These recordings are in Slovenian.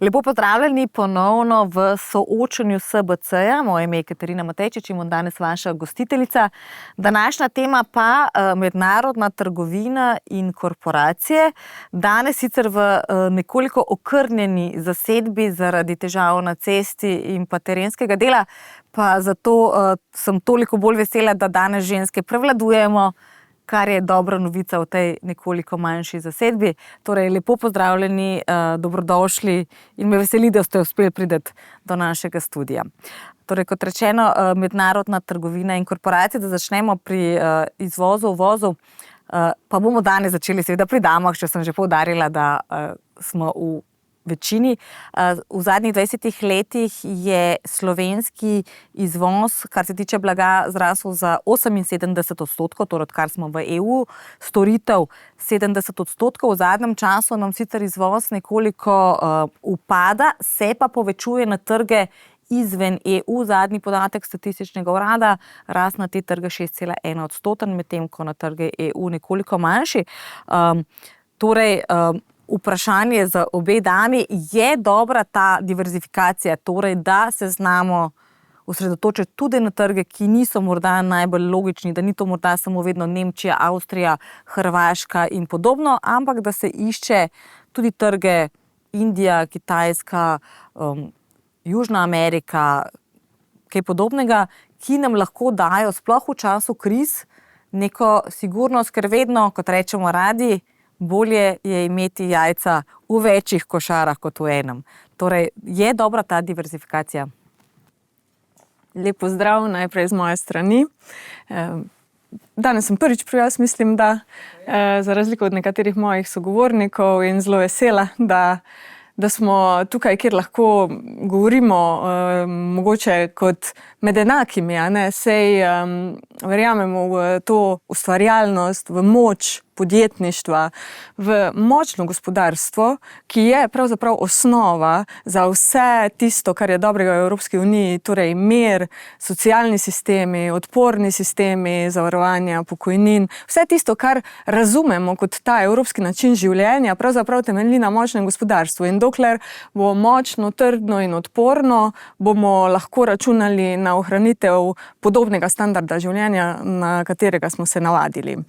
Lepo pozdravljeni ponovno v soočenju SBC-ja. Moje ime je Katarina Matejčič in bom danes vaša gostiteljica. Današnja tema pa mednarodna trgovina in korporacije. Danes sicer v nekoliko okrnjeni zasedbi zaradi težav na cesti in pa terenskega dela, pa zato sem toliko bolj vesela, da danes ženske prevladujemo, kar je dobra novica v tej nekoliko manjši zasedbi. Torej, lepo pozdravljeni, dobrodošli in me veseli, da ste uspeli priti do našega studia. Torej, kot rečeno, mednarodna trgovina in korporacije, da začnemo pri izvozu, uvozu, pa bomo danes začeli seveda pri damah, če sem že poudarila, da smo v večini. V zadnjih 20 letih je slovenski izvoz, kar se tiče blaga, zrasel za 78%, torej odkar smo v EU, storitev 70%. V zadnjem času nam sicer izvoz nekoliko upada, se pa povečuje na trge izven EU. Zadnji podatek statističnega urada, rast na te trge 6,1%, medtem ko na trge EU nekoliko manjši. Torej, vprašanje za obe dami, je dobra ta diverzifikacija, torej da se znamo osredotočiti tudi na trge, ki niso morda najbolj logični, da ni to morda samo vedno Nemčija, Avstrija, Hrvaška in podobno, ampak da se išče tudi trge Indija, Kitajska, Južna Amerika, kaj podobnega, ki nam lahko dajo sploh v času kriz neko sigurnost, ker vedno, kot rečemo radi, bolje je imeti jajca v večjih košarah kot v enem. Torej, je dobra ta diverzifikacija? Lep pozdrav najprej z moje strani. Danes sem prvič pri vas, mislim, da za razliko od nekaterih mojih sogovornikov in zelo vesela, da smo tukaj, kjer lahko govorimo mogoče kot med enakimi, a ne? Sej verjamemo v to ustvarjalnost, v moč podjetništva, v močno gospodarstvo, ki je pravzaprav osnova za vse tisto, kar je dobrega v Evropski uniji, torej mir, socialni sistemi, odporni sistemi, zavarovanja, pokojnin, vse tisto, kar razumemo kot ta evropski način življenja, pravzaprav temelji na močnem gospodarstvu. In dokler bo močno, trdno in odporno, bomo lahko računali na ohranitev podobnega standarda življenja, na katerega smo se navadili.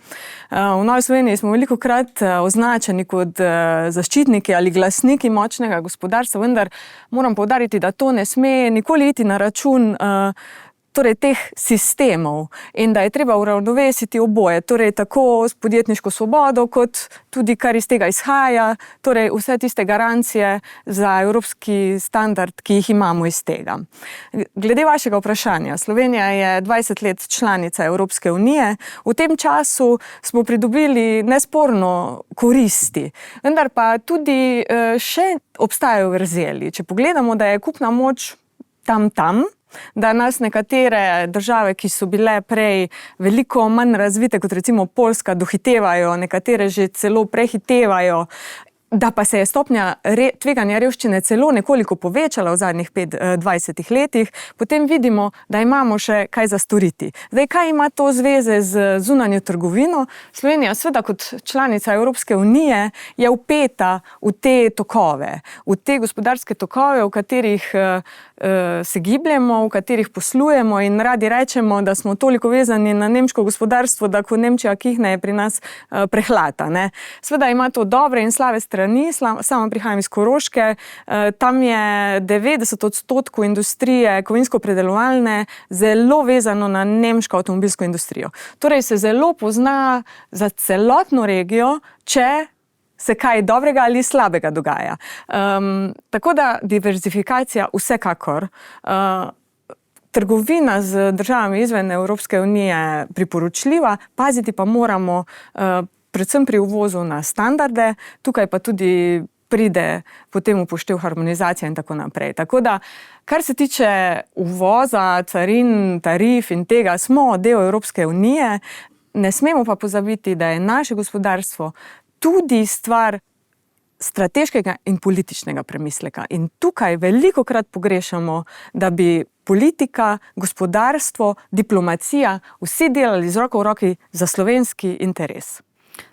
V Novi Sloveniji smo velikokrat označeni kot zaščitniki ali glasniki močnega gospodarstva, vendar moram poudariti, da to ne sme nikoli iti na račun torej teh sistemov in da je treba uravnovesiti oboje, torej tako s podjetniško svobodo, kot tudi kar iz tega izhaja, torej vse tiste garancije za evropski standard, ki jih imamo iz tega. Glede vašega vprašanja, Slovenija je 20 let članica Evropske unije, v tem času smo pridobili nesporno koristi, vendar pa tudi še obstajajo vrzeli. Če pogledamo, da je kupna moč tam, da nas nekatere države, ki so bile prej veliko manj razvite, kot recimo Poljska, dohitevajo, nekatere že celo prehitevajo, da pa se je stopnja tveganja revščine celo nekoliko povečala v zadnjih 20 letih, potem vidimo, da imamo še kaj za storiti. Zdaj, kaj ima to zveze z zunanjo trgovino? Slovenija, seveda kot članica Evropske unije, je vpeta v te tokove, v te gospodarske tokove, v katerih se gibljemo, v katerih poslujemo in radi rečemo, da smo toliko vezani na nemško gospodarstvo, da ko Nemčija kihne, je pri nas prehlata, ne? Seveda ima to dobre in slabe strani. Sama prihajam iz Koroške, tam je 90% industrije kovinsko-predelovalne zelo vezano na nemško avtomobilsko industrijo. Torej se zelo pozna za celotno regijo, če se kaj dobrega ali slabega dogaja. Tako da diverzifikacija vsekakor. Trgovina z državami izven Evropske unije priporočljiva, paziti pa moramo predvsem pri uvozu na standarde, tukaj pa tudi pride potem upoštev harmonizacija in tako naprej. Tako da, kar se tiče uvoza, carin, tarif in tega, smo del Evropske unije, ne smemo pa pozabiti, da je naše gospodarstvo tudi stvar strateškega in političnega premisleka. In tukaj velikokrat pogrešamo, da bi politika, gospodarstvo, diplomacija vsi delali z roko v roki za slovenski interes.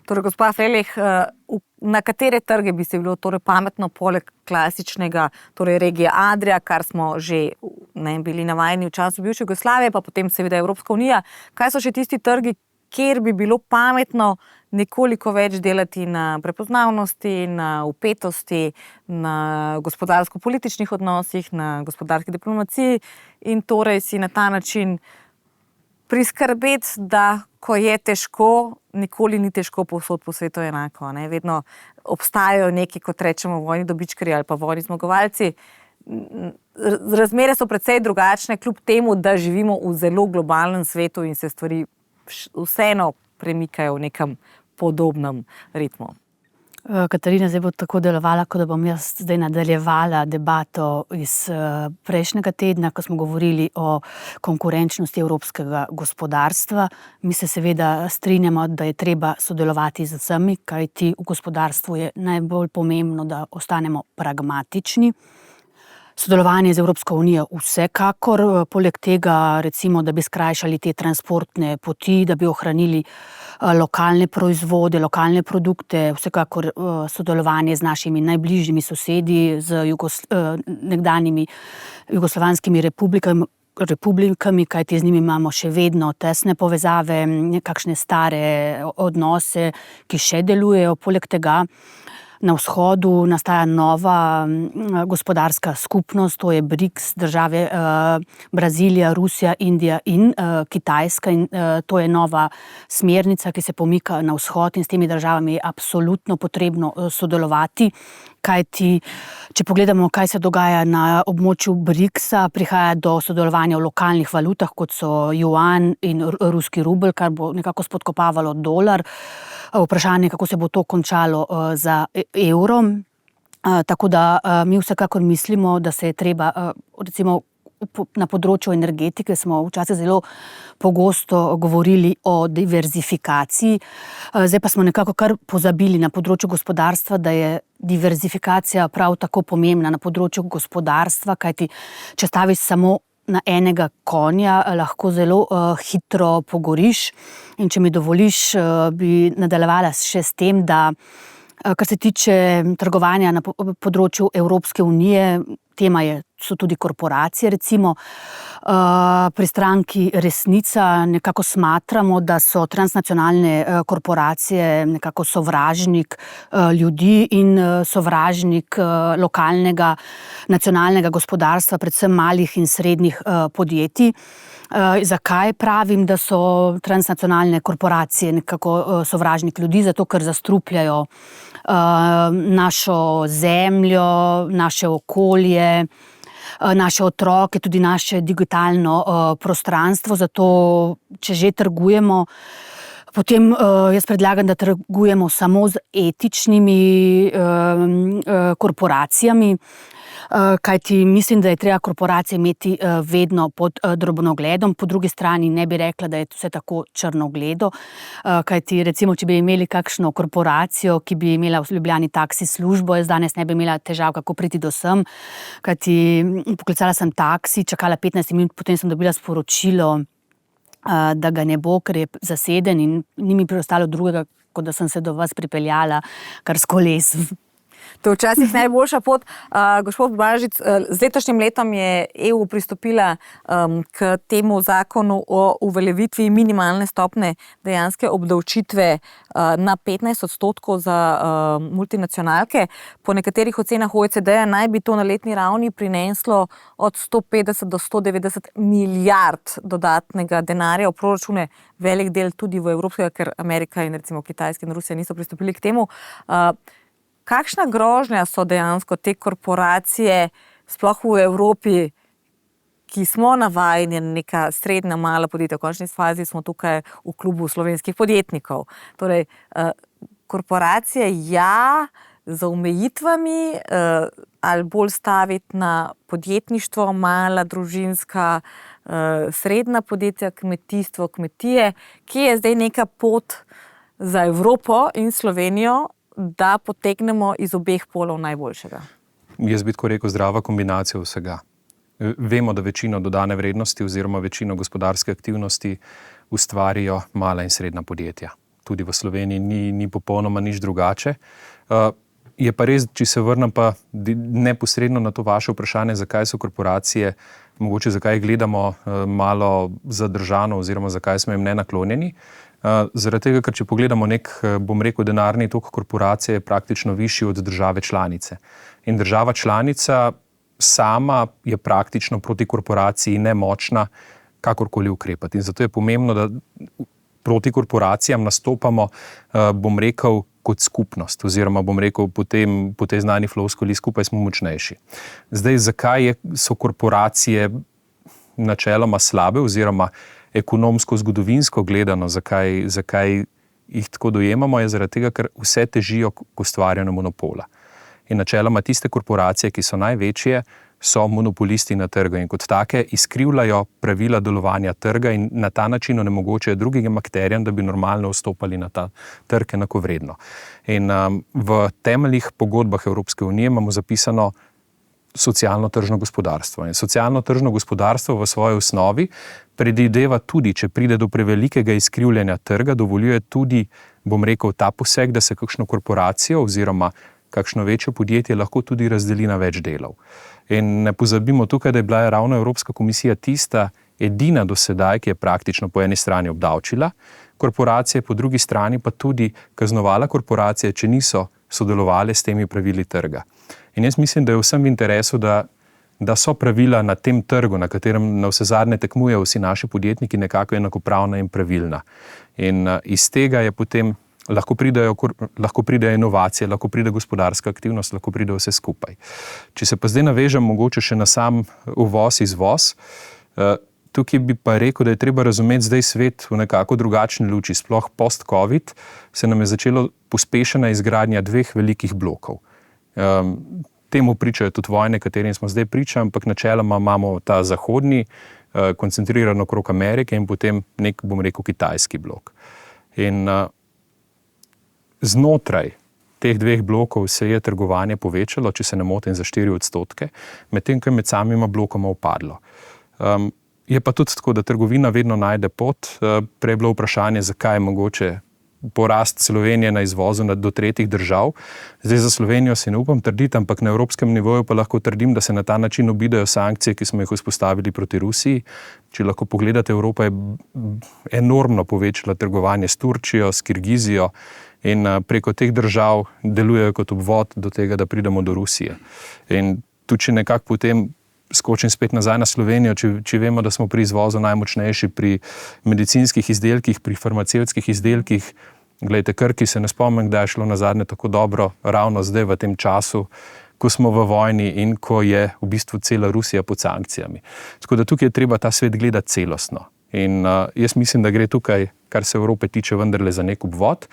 Torej, gospa Frelih, na katere trge bi se bilo torej pametno poleg klasičnega, torej regije Adria, kar smo že bili navajeni v času bivše Jugoslavije, pa potem seveda Evropska unija, kaj so še tisti trgi, kjer bi bilo pametno nekoliko več delati na prepoznavnosti, na vpetosti, na gospodarsko-političnih odnosih, na gospodarski diplomaciji in torej si na ta način priskrbeti, da ko je težko, nikoli ni težko povsod po svetu enako. Ne? Vedno obstajajo neki, kot rečemo, vojni dobičkarji ali pa vojni zmagovalci. Razmere so precej drugačne, kljub temu, da živimo v zelo globalnem svetu in se stvari vseeno premikajo v nekem podobnem ritmu. Katarina, zdaj bo tako delovala, kot da bom jaz zdaj nadaljevala debato iz prejšnjega tedna, ko smo govorili o konkurenčnosti evropskega gospodarstva. Mi se seveda strinjamo, da je treba sodelovati z vsemi, kajti v gospodarstvu je najbolj pomembno, da ostanemo pragmatični. Sodelovanje z Evropsko unijo vsekakor, poleg tega recimo, da bi skrajšali te transportne poti, da bi ohranili lokalne proizvode, lokalne produkte, vsekakor sodelovanje z našimi najbližjimi sosedi, z nekdanjimi jugoslovanskimi republikami, kajti z njimi imamo še vedno tesne povezave, nekakšne stare odnose, ki še delujejo. Poleg tega na vzhodu nastaja nova gospodarska skupnost, to je BRICS, države Brazilija, Rusija, Indija in Kitajska, in to je nova smernica, ki se pomika na vzhod, in s temi državami je absolutno potrebno sodelovati, kajti če pogledamo, kaj se dogaja na območju BRICS-a, prihaja do sodelovanja v lokalnih valutah, kot so juan in ruski rubelj, kar bo nekako spodkopavalo dolar. Vprašanje, kako se bo to končalo za evrom. Tako da mi vsekakor mislimo, da se je treba, recimo na področju energetike smo včasih zelo pogosto govorili o diverzifikaciji, zdaj pa smo nekako kar pozabili na področju gospodarstva, da je diverzifikacija prav tako pomembna na področju gospodarstva, kajti če staviš samo na enega konja, lahko zelo hitro pogoriš. In če mi dovoliš, bi nadaljevala še s tem, da kar se tiče trgovanja na področju Evropske unije, tema so tudi korporacije, recimo. Pri stranki Resnica nekako smatramo, da so transnacionalne korporacije nekako sovražnik ljudi in sovražnik lokalnega, nacionalnega gospodarstva, predvsem malih in srednjih podjetij. Zakaj pravim, da so transnacionalne korporacije nekako sovražnik ljudi? Zato, ker zastrupljajo našo zemljo, naše okolje, naše otroke, tudi naše digitalno prostranstvo. Zato, če že trgujemo, potem jaz predlagam, da trgujemo samo z etičnimi korporacijami, kajti mislim, da je treba korporacije imeti vedno pod drobnogledom. Po drugi strani ne bi rekla, da je vse tako črnogledo, kajti recimo, če bi imeli kakšno korporacijo, ki bi imela v Ljubljani taksi službo, jaz danes ne bi imela težav, kako priti do sem, kajti poklicala sem taksi, čakala 15 minut, potem sem dobila sporočilo, da ga ne bo, ker je zaseden, in ni mi preostalo drugega, kot da sem se do vas pripeljala kar s kolesom. To je včasih najboljša pot. Gospod Blažič, z letošnjim letom je EU pristopila k temu zakonu o uveljavitvi minimalne stopnje dejanske obdavčitve na 15% za multinacionalke. Po nekaterih ocenah OECD-ja naj bi to na letni ravni prineslo od 150 do 190 milijard dodatnega denarja v proračune, velik del tudi v evropskega, ker Amerika in recimo Kitajska in Rusija niso pristopili k temu. Kakšna grožnja so dejansko te korporacije, sploh v Evropi, ki smo navajeni na neka srednja mala podjetja, v končni fazi smo tukaj v klubu slovenskih podjetnikov. Torej, korporacije z omejitvami ali bolj staviti na podjetništvo, mala, družinska, srednja podjetja, kmetijstvo, kmetije, ki je zdaj neka pot za Evropo in Slovenijo, da potegnemo iz obeh polov najboljšega. Jaz bi tako rekel, zdrava kombinacija vsega. Vemo, da večino dodane vrednosti oziroma večino gospodarske aktivnosti ustvarijo mala in srednja podjetja. tudi v Sloveniji ni popolnoma nič drugače. Je pa res, če se vrnem pa neposredno na to vaše vprašanje, zakaj so korporacije, mogoče zakaj gledamo malo zadržano oziroma zakaj smo jim nenaklonjeni. Zaradi tega, ker če pogledamo bom rekel, denarni tok korporacije je praktično višji od države članice. In država članica sama je praktično proti korporaciji nemočna kakorkoli ukrepati. In zato je pomembno, da proti korporacijam nastopamo, bom rekel, kot skupnost, oziroma bom rekel, po tej znani floskuli skupaj smo močnejši. Zdaj, zakaj so korporacije načeloma slabe, oziroma ekonomsko, zgodovinsko gledano, zakaj jih tako dojemamo, je zaradi tega, ker vse težijo k ustvarjanju monopola. In načeloma tiste korporacije, ki so največje, so monopolisti na trgu in kot take izkrivljajo pravila delovanja trga in na ta način onemogočajo drugim akterjem, da bi normalno vstopali na ta trg enakovredno. In v temeljih pogodbah Evropske unije imamo zapisano socialno tržno gospodarstvo. In socialno tržno gospodarstvo v svoji osnovi predvideva tudi, če pride do prevelikega izkrivljanja trga, dovoljuje tudi, bom rekel, ta poseg, da se kakšno korporacijo oziroma kakšno večje podjetje lahko tudi razdeli na več delov. In ne pozabimo tukaj, da je bila ravno Evropska komisija tista edina do sedaj, ki je praktično po eni strani obdavčila korporacije, po drugi strani pa tudi kaznovala korporacije, če niso sodelovali s temi pravili trga. In jaz mislim, da je vsem v interesu, da so pravila na tem trgu, na katerem na vse zadnje tekmujejo vsi naši podjetniki, nekako enakopravna in pravilna. In iz tega je potem lahko pridejo inovacije, lahko pride gospodarska aktivnost, lahko pride vse skupaj. Če se pa zdaj navežem mogoče še na sam uvoz, izvoz, tukaj bi pa rekel, da je treba razumeti zdaj svet v nekako drugačni luči. Sploh post-covid se nam je začelo pospešena izgradnja 2 velikih blokov. Temu pričajo tudi vojne, katerim smo zdaj priča, ampak načeloma imamo ta zahodni, koncentriran okrog Amerike in potem bom rekel, kitajski blok. In znotraj teh 2 blokov se je trgovanje povečalo, če se ne motim, za 4%, medtem ko je med samima blokoma upadlo. Je pa tudi tako, da trgovina vedno najde pot. Prej je bilo vprašanje, zakaj je mogoče porast Slovenije na izvozu do tretjih držav. Zdaj za Slovenijo si ne upam trditi, ampak na evropskem nivoju pa lahko trdim, da se na ta način obidejo sankcije, ki smo jih vzpostavili proti Rusiji. Če lahko pogledate, Evropa je enormno povečala trgovanje s Turčijo, s Kirgizijo in preko teh držav delujejo kot obvod do tega, da pridemo do Rusije. In tudi če nekako potem skočim spet nazaj na Slovenijo, če vemo, da smo pri izvozu najmočnejši pri medicinskih izdelkih, pri farmacevtskih izdelkih. Glejte, Krki se ne spomnim, kdaj je šlo nazadnje tako dobro, ravno zdaj v tem času, ko smo v vojni in ko je v bistvu cela Rusija pod sankcijami. Tako da tukaj je treba ta svet gledati celostno. In jaz mislim, da gre tukaj, kar se Evrope tiče, vendarle za nek obvod.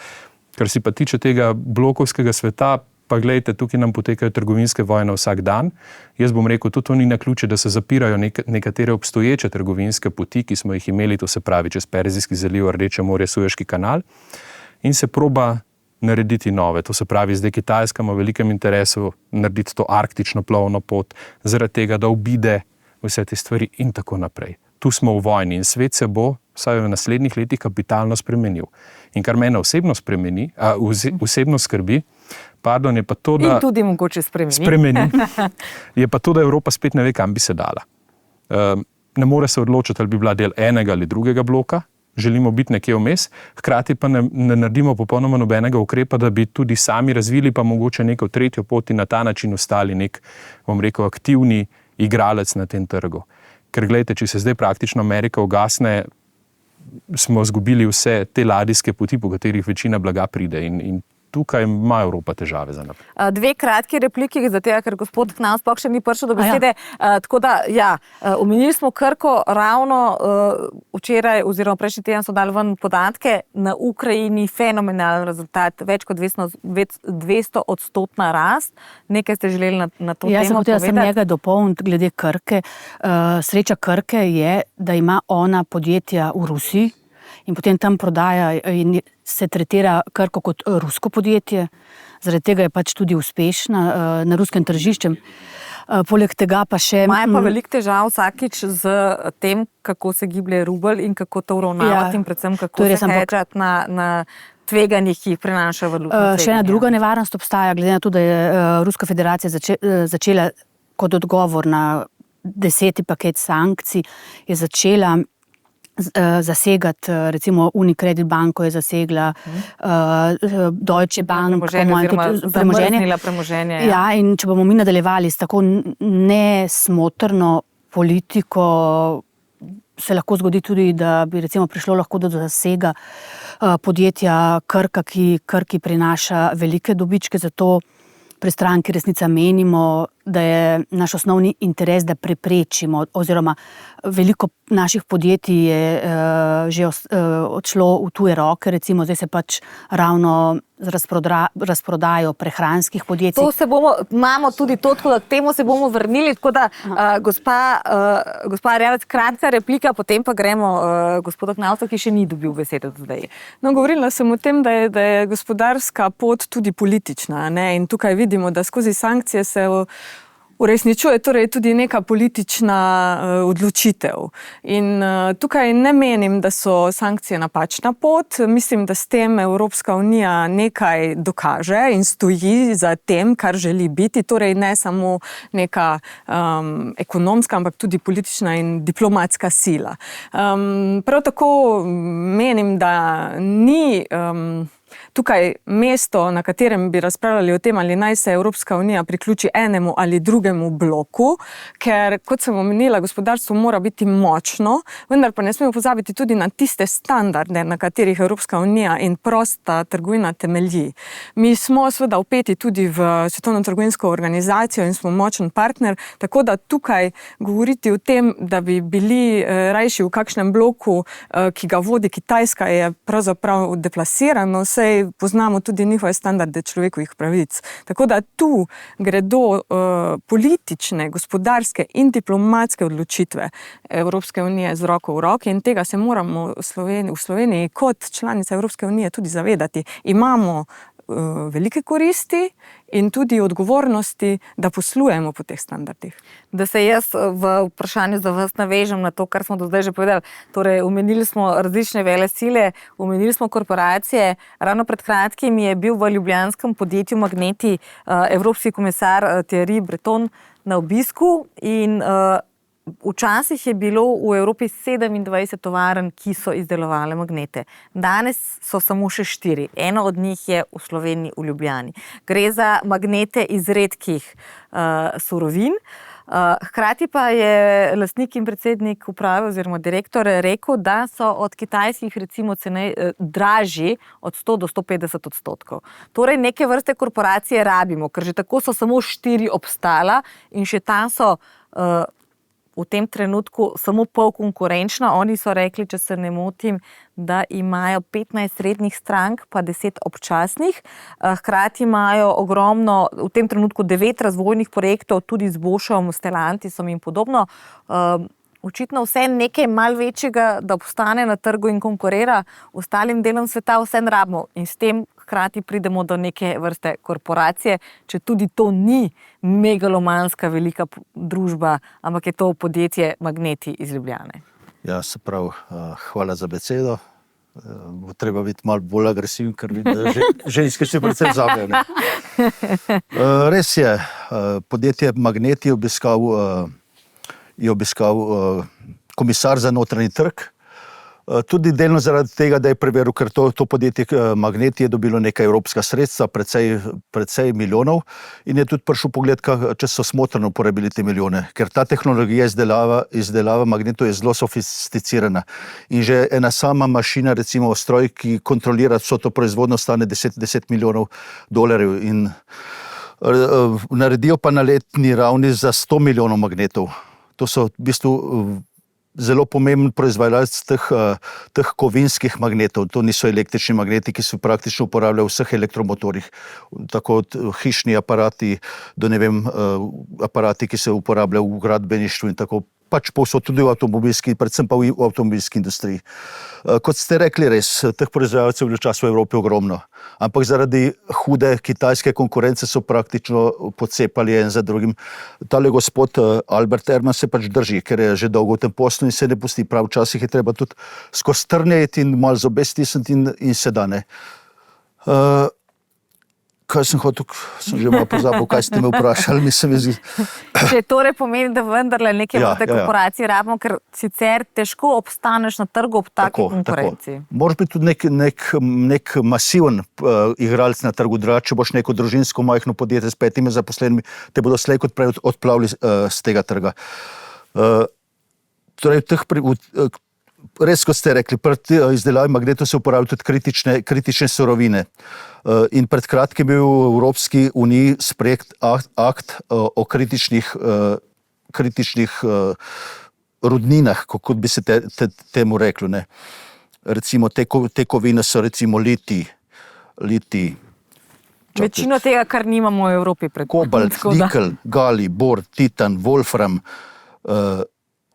Kar si pa tiče tega blokovskega sveta, pa gledajte, tukaj nam potekajo trgovinske vojne vsak dan. Jaz bom rekel, tudi to ni naključje, da se zapirajo nekatere obstoječe trgovinske poti, ki smo jih imeli, to se pravi čez Perzijski zaliv, Rdeče morje, Sueški kanal, in se proba narediti nove. To se pravi, zdaj Kitajska ima v velikem interesu narediti to arktično plovno pot, zaradi tega, da obide vse te stvari in tako naprej. Tu smo v vojni in svet se bo, vsaj v naslednjih letih, kapitalno spremenil. In kar mene osebno skrbi, je pa to, da... In tudi mogoče spremeni. Je pa to, da Evropa spet ne ve, kam bi se dala. Ne more se odločiti, ali bi bila del enega ali drugega bloka, želimo biti nekje vmes, hkrati pa ne naredimo popolnoma nobenega ukrepa, da bi tudi sami razvili pa mogoče neko tretjo pot in na ta način ostali nek, bom rekel, aktivni igralec na tem trgu. Ker gledajte, če se zdaj praktično Amerika ugasne, smo izgubili vse te ladijske poti, po katerih večina blaga pride in tukaj ima Evropa težave za naprej. 2 kratki repliki, zato ker gospod k nam sploh še ni prišel do besede. Tako da, omenili smo Krko, ravno včeraj oziroma prejšnji teden so dali ven podatke, na Ukrajini fenomenalen rezultat, več kot 200% rast. Nekaj ste želeli na to temo povedati? Jaz sem njega dopolniti glede Krke. Sreča Krke je, da ima ona podjetja v Rusiji, in potem tam prodaja in se tretira Krko kot rusko podjetje. Zaradi tega je pač tudi uspešna na ruskem tržišču. Poleg tega pa še... Imajo pa veliko težav vsakič z tem, kako se giblje rubelj in kako to uravnavati in predvsem kako se hedžati na tveganjih, ki jih prinaša valutna tveganja. Še ena druga nevarnost obstaja, glede na to, da je Ruska federacija začela kot odgovor na 10. paket sankcij, je začela zasegati, recimo Unicredit banko je zasegla, Deutsche Bank, zamrznila premoženje. Ja, in če bomo mi nadaljevali s tako nesmotrno politiko, se lahko zgodi tudi, da bi recimo prišlo lahko do zasega podjetja Krki prinaša velike dobičke, zato pri stranki Resnica menimo, da je naš osnovni interes, da preprečimo, oziroma veliko naših podjetij je že odšlo v tuje roke, recimo zdaj se pač ravno razprodajo prehranskih podjetij. Imamo tudi to, tako da k temu se bomo vrnili, tako da gospa Erjavec, kratka replika, potem pa gremo gospodu Knavcu, ki še ni dobil besede do zdaj. No, govorila sem o tem, da je gospodarska pot tudi politična, ne? In tukaj vidimo, da skozi sankcije se uresničuje torej tudi neka politična odločitev. In tukaj ne menim, da so sankcije napačna pot. Mislim, da s tem Evropska unija nekaj dokaže in stoji za tem, kar želi biti. Torej ne samo neka ekonomska, ampak tudi politična in diplomatska sila. Prav tako menim, da ni tukaj mesto, na katerem bi razpravljali o tem, ali naj se Evropska unija priključi enemu ali drugemu bloku, ker, kot sem omenila, gospodarstvo mora biti močno, vendar pa ne smemo pozabiti tudi na tiste standarde, na katerih Evropska unija in prosta trgovina temelji. Mi smo seveda vpeti tudi v Svetovno trgovinsko organizacijo in smo močen partner, tako da tukaj govoriti o tem, da bi bili rajši v kakšnem bloku, ki ga vodi Kitajska, je pravzaprav deplasirano, saj poznamo tudi njihove standarde človekovih pravic. Tako da tu gredo politične, gospodarske in diplomatske odločitve Evropske unije z roko v roki in tega se moramo v Sloveniji kot članica Evropske unije tudi zavedati. Imamo velike koristi in tudi odgovornosti, da poslujemo po teh standardih. Da se jaz v vprašanju za vas navežem na to, kar smo do zdaj že povedali. Torej, omenili smo različne velesile, omenili smo korporacije. Ravno pred kratkim je bil v ljubljanskem podjetju Magneti evropski komisar Thierry Breton na obisku in včasih je bilo v Evropi 27 tovarn, ki so izdelovale magnete. Danes so samo še 4. Eno od njih je v Sloveniji, v Ljubljani. Gre za magnete iz redkih surovin. Hkrati pa je lastnik in predsednik uprave oziroma direktor rekel, da so od kitajskih recimo dražji od 100 do 150%. Torej neke vrste korporacije rabimo, ker že tako so samo 4 obstala in še tam so v tem trenutku samo pol konkurenčna. Oni so rekli, če se ne motim, da imajo 15 srednjih strank, pa 10 občasnih. Hkrati imajo ogromno, v tem trenutku 9 razvojnih projektov, tudi z Boschom, Stellantisom in podobno. Očitno vse nekaj malo večjega, da obstane na trgu in konkurira ostalim delom sveta, vse rabimo. In s tem hkrati pridemo do neke vrste korporacije, če tudi to ni megalomanska velika družba, ampak je to podjetje Magneti iz Ljubljane. Ja, se pravi, hvala za besedo. Bo treba biti malo bolj agresiven, ker vidim, da ženske še predvsem zavejo. Res je, podjetje Magneti je obiskal komisar za notranji trg. Tudi delno zaradi tega, da je preveril, ker to podjetje Magneti je dobilo nekaj evropska sredstva, precej milijonov, in je tudi prišel pogled, če so smotrno uporabili te milijone, ker ta tehnologija izdelava magnetov je zelo sofisticirana. In že ena sama mašina, recimo stroj, ki kontrolira vso to proizvodno, stane 10 milijonov dolarjev in naredijo pa na letni ravni za 100 milijonov magnetov. To so v bistvu zelo pomemben proizvajalec teh kovinskih magnetov. To niso električni magneti, ki se praktično uporabljajo v vseh elektromotorjih. Tako od hišni aparati do aparati, ki se uporabljajo v gradbeništvu in tako. Pač povsod tudi v avtomobilski, predvsem pa v avtomobilski industriji. Kot ste rekli, res, teh proizvajalcev je včasih v Evropi ogromno. Ampak zaradi hude kitajske konkurence so praktično pocepali en za drugim. Tale gospod Albert Erman se pač drži, ker je že dolgo v tem poslu in se ne pusti. Prav včasih je treba tudi skozi trnje iti in malo zobe stisniti in se da ne. Kaj sem hotel, sem že malo pozabil, kaj ste me vprašali. Če torej pomeni, da vendarle neke vrste korporacije rabimo, ker sicer težko obstaneš na trgu ob taki konkurenci. Moraš biti tudi nek masiven igralec na trgu, če boš neko družinsko majhno podjetje s 5 zaposlenimi, te bodo slej kot prej odplavili z tega trga. Torej, res, kot ste rekli, pri izdelavi magnetov se uporabljajo tudi kritične surovine. In pred kratkim je bil v Evropski uniji sprejet akt o kritičnih rudninah, kot bi se temu reklo. Ne. Recimo te kovine so recimo litij. Večino tega, kar nimamo v Evropi. Kobalt, nikel, galij, bor, titan, wolfram,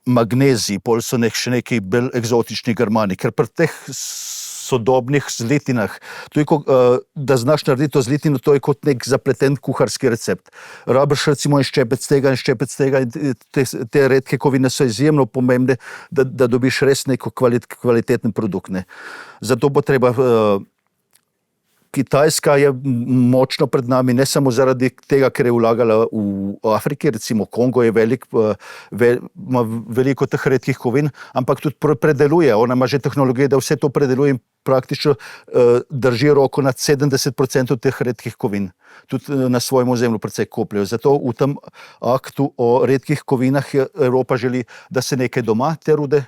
magnezij, pol so še neki bolj eksotični germani, ker pri teh sodobnih zlitinah, da znaš narediti to zlitino, to je kot nek zapleten kuharski recept. Rabiš recimo en ščepec tega, in te redke kovine so izjemno pomembne, da dobiš res neko kvaliteten produkt. Ne. Zato bo treba Kitajska je močno pred nami, ne samo zaradi tega, ker je vlagala v Afriki, recimo Kongo je ima veliko teh redkih kovin, ampak tudi predeluje. Ona ima že tehnologije, da vse to predeluje in praktično drži roko nad 70% teh redkih kovin. Tudi na svojem ozemlju precej kopljajo. Zato v tem aktu o redkih kovinah Evropa želi, da se nekaj doma te rude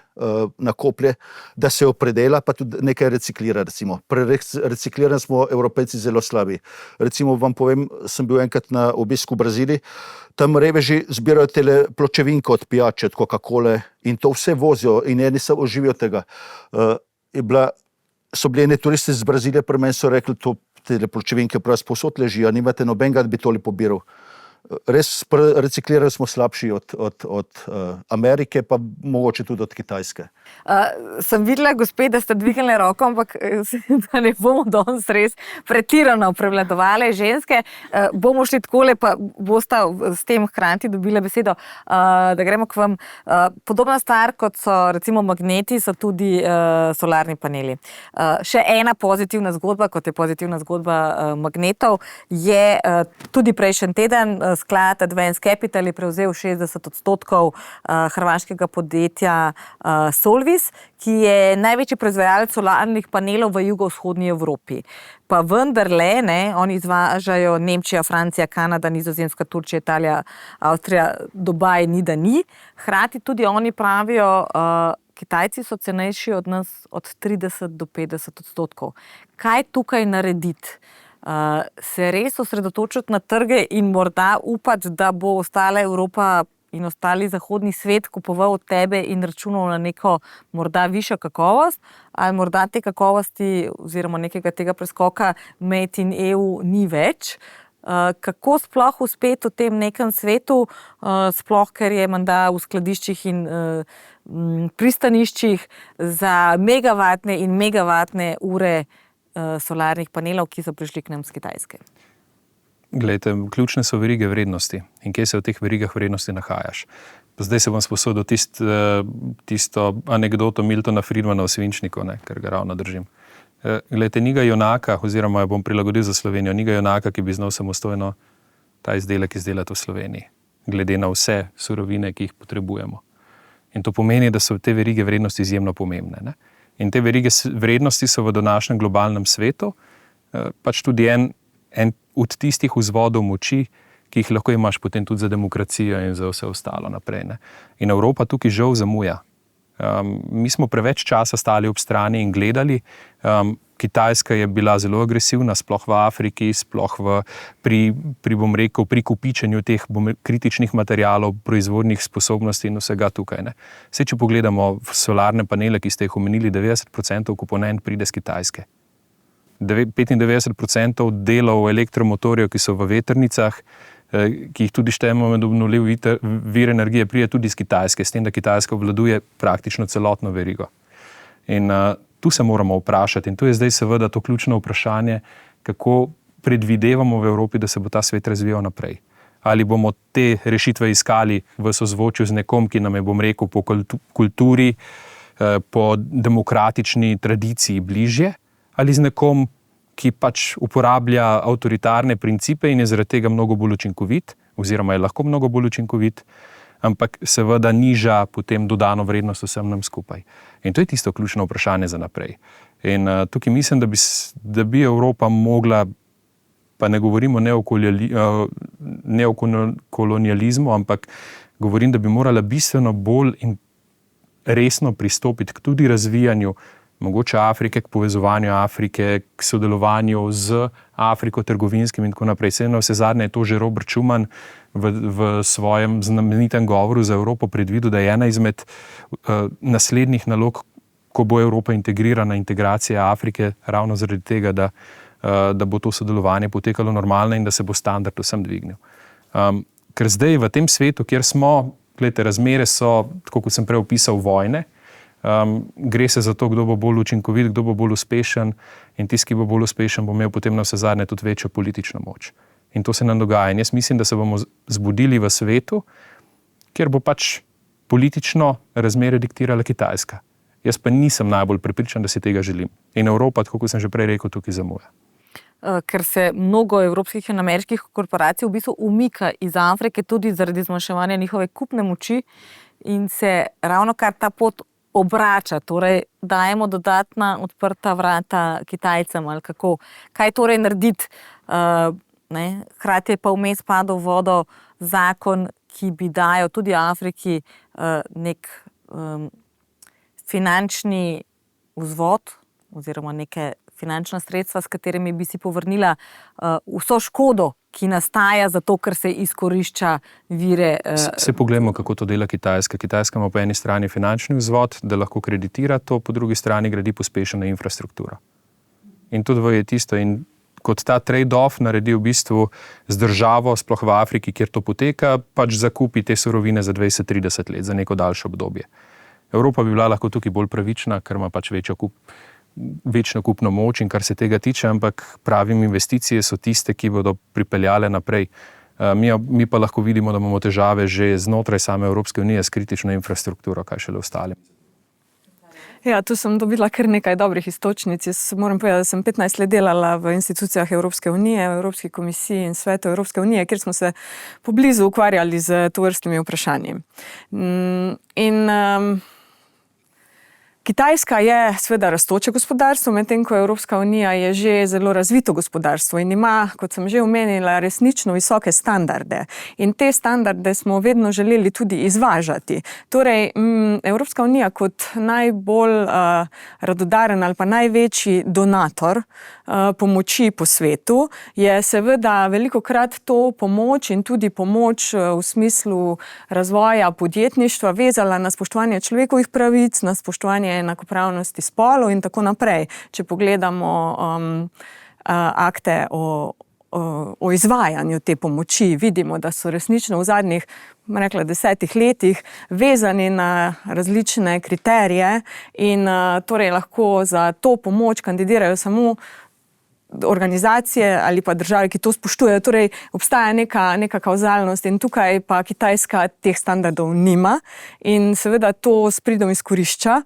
nakoplje, da se jo predela, pa tudi nekaj reciklira. Recimo. Pri recikliranju smo Evropejci zelo slabi. Recimo vam povem, sem bil enkrat na obisku v Braziliji, tam reveži zbirajo tele pločevinke od pijače, od Coca-Cole in to vse vozijo in eni se oživijo tega. So bili eni turisti iz Brazilije, pri meni so rekli, te pločevinke prav povsod ležijo, nimate nobenega, da bi toli pobiral. Res reciklirali smo slabši od Amerike, pa mogoče tudi od Kitajske. Sem videla, gospe, da ste dvignili roko, ampak da ne bomo danes res pretirano prevladovale ženske. Bomo šli takole, pa bosta s tem hkrati dobila besedo, da gremo k vam. Podobna stvar, kot so recimo magneti, so tudi solarni paneli. Še ena pozitivna zgodba, kot je pozitivna zgodba magnetov, je tudi prejšnji teden sklad Advance Capital je prevzel 60% hrvaškega podjetja Solvis, ki je največji proizvajalec solarnih panelov v jugovzhodni Evropi. Pa vendarle, oni izvažajo Nemčija, Francija, Kanada, Nizozemska, Turčija, Italija, Avstrija, Dubaj, ni da ni. Hkrati tudi oni pravijo, Kitajci so cenejši od nas od 30 do 50%. Kaj tukaj narediti? Se res osredotočiti na trge in morda upati, da bo ostala Evropa in ostali zahodni svet kupoval od tebe in računal na neko morda višjo kakovost, ali morda te kakovosti oziroma nekega tega preskoka Made in EU ni več. Kako sploh uspeti v tem nekem svetu, sploh ker je menda v skladiščih in pristaniščih za megavatne in megavatne ure solarnih panelov, ki so prišli k nam z Kitajske? Glejte, ključne so verige vrednosti in kje se v teh verigah vrednosti nahajaš. Zdaj se bom sposodil tisto anekdoto Miltona Friedmana o svinčniku, ker ga ravno držim. Glejte, ni ga junaka, oziroma jo bom prilagodil za Slovenijo, ni ga junaka, ki bi znal samostojno ta izdelek izdelati v Sloveniji, glede na vse surovine, ki jih potrebujemo. In to pomeni, da so te verige vrednosti izjemno pomembne. In te verige vrednosti so v današnjem globalnem svetu pač tudi en od tistih vzvodov moči, ki jih lahko imaš potem tudi za demokracijo in za vse ostalo naprej. In Evropa tukaj žal zamuja. Mi smo preveč časa stali ob strani in gledali. Kitajska je bila zelo agresivna, sploh v Afriki, sploh pri kopičenju teh kritičnih materialov, proizvodnih sposobnosti in vsega tukaj. Saj, če pogledamo solarne panele, ki ste jih omenili, 90% komponent pride z Kitajske. 95% delov elektromotorjev, ki so v vetrnicah, ki jih tudi štejemo med obnovljiv vir energije, pride tudi z Kitajske, s tem, da Kitajska obvladuje praktično celotno verigo. In tu se moramo vprašati in tu je zdaj seveda to ključno vprašanje, kako predvidevamo v Evropi, da se bo ta svet razvijal naprej. Ali bomo te rešitve iskali v sozvočju z nekom, ki nam je, bom rekel, po kulturi, po demokratični tradiciji bližje, ali z nekom, ki pač uporablja avtoritarne principe in je zaradi tega mnogo bolj učinkovit, oziroma je lahko mnogo bolj učinkovit, ampak seveda niža potem dodano vrednost vsem nam skupaj. In to je tisto ključno vprašanje za naprej. In tukaj mislim, da bi Evropa mogla, pa ne govorimo o kolonializmu, ampak govorim, da bi morala bistveno bolj in resno pristopiti k tudi razvijanju mogoče Afrike, k povezovanju Afrike, k sodelovanju z Afriko, trgovinskim in tako naprej. Vse zadnje je to že Robert Schuman v svojem znamenitem govoru za Evropo predvidel, da je ena izmed naslednjih nalog, ko bo Evropa integrirana, integracija Afrike, ravno zaradi tega, da bo to sodelovanje potekalo normalno in da se bo standard vsem dvignil. Ker zdaj v tem svetu, kjer smo, gledajte, razmere so, tako kot sem prej opisal, vojne, gre se za to, kdo bo bolj učinkovit, kdo bo bolj uspešen, in tisti, ki bo bolj uspešen, bo imel potem na vse zadnje tudi večjo politično moč. In to se nam dogaja. In jaz mislim, da se bomo zbudili v svetu, kjer bo pač politično razmere diktirala Kitajska. Jaz pa nisem najbolj prepričan, da si tega želim. In Evropa, tako kot sem že prej rekel, tukaj zamuja. Ker se mnogo evropskih in ameriških korporacij v bistvu umika iz Afrike tudi zaradi zmanjševanja njihove kupne moči in se ravno kar ta pot obrača, torej dajemo dodatna odprta vrata Kitajcem ali kako. Kaj torej narediti? Hkrati je pa vmes padel v vodo zakon, ki bi dajal tudi Afriki nek finančni vzvod oziroma neke finančna sredstva, s katerimi bi si povrnila vso škodo, ki nastaja zato, ker se izkorišča vire. Se poglejmo, kako to dela Kitajska. Kitajska ima po eni strani finančni vzvod, da lahko kreditira to, po drugi strani gradi pospešeno infrastrukturo. In to dvoje je tisto. In kot ta trade-off naredi v bistvu z državo, sploh v Afriki, kjer to poteka, pač zakupi te surovine za 20-30 let, za neko daljše obdobje. Evropa bi bila lahko tukaj bolj pravična, ker ima pač večno kupno moč in kar se tega tiče, ampak pravim investicije so tiste, ki bodo pripeljale naprej. Mi pa lahko vidimo, da imamo težave že znotraj same Evropske unije s kritično infrastrukturo, kaj šele ostalim. Ja, tu sem dobila kar nekaj dobrih iztočnic. Jaz moram povedati, da sem 15 let delala v institucijah Evropske unije, v Evropski komisiji in Svetu Evropske unije, kjer smo se poblizu ukvarjali z tovrstnimi vprašanji. Kitajska je seveda rastoče gospodarstvo, medtem ko Evropska unija je že zelo razvito gospodarstvo in ima, kot sem že omenila, resnično visoke standarde. In te standarde smo vedno želeli tudi izvažati. Torej, Evropska unija kot najbolj radodaren ali pa največji donator pomoči po svetu je seveda velikokrat to pomoč in tudi pomoč v smislu razvoja podjetništva vezala na spoštovanje človekovih pravic, na spoštovanje enakopravnosti spolov in tako naprej. Če pogledamo akte o izvajanju te pomoči, vidimo, da so resnično v zadnjih 10 letih vezani na različne kriterije in torej lahko za to pomoč kandidirajo samo organizacije ali pa države, ki to spoštujejo. Torej, obstaja neka kauzalnost in tukaj pa Kitajska teh standardov nima in seveda to s pridom izkorišča.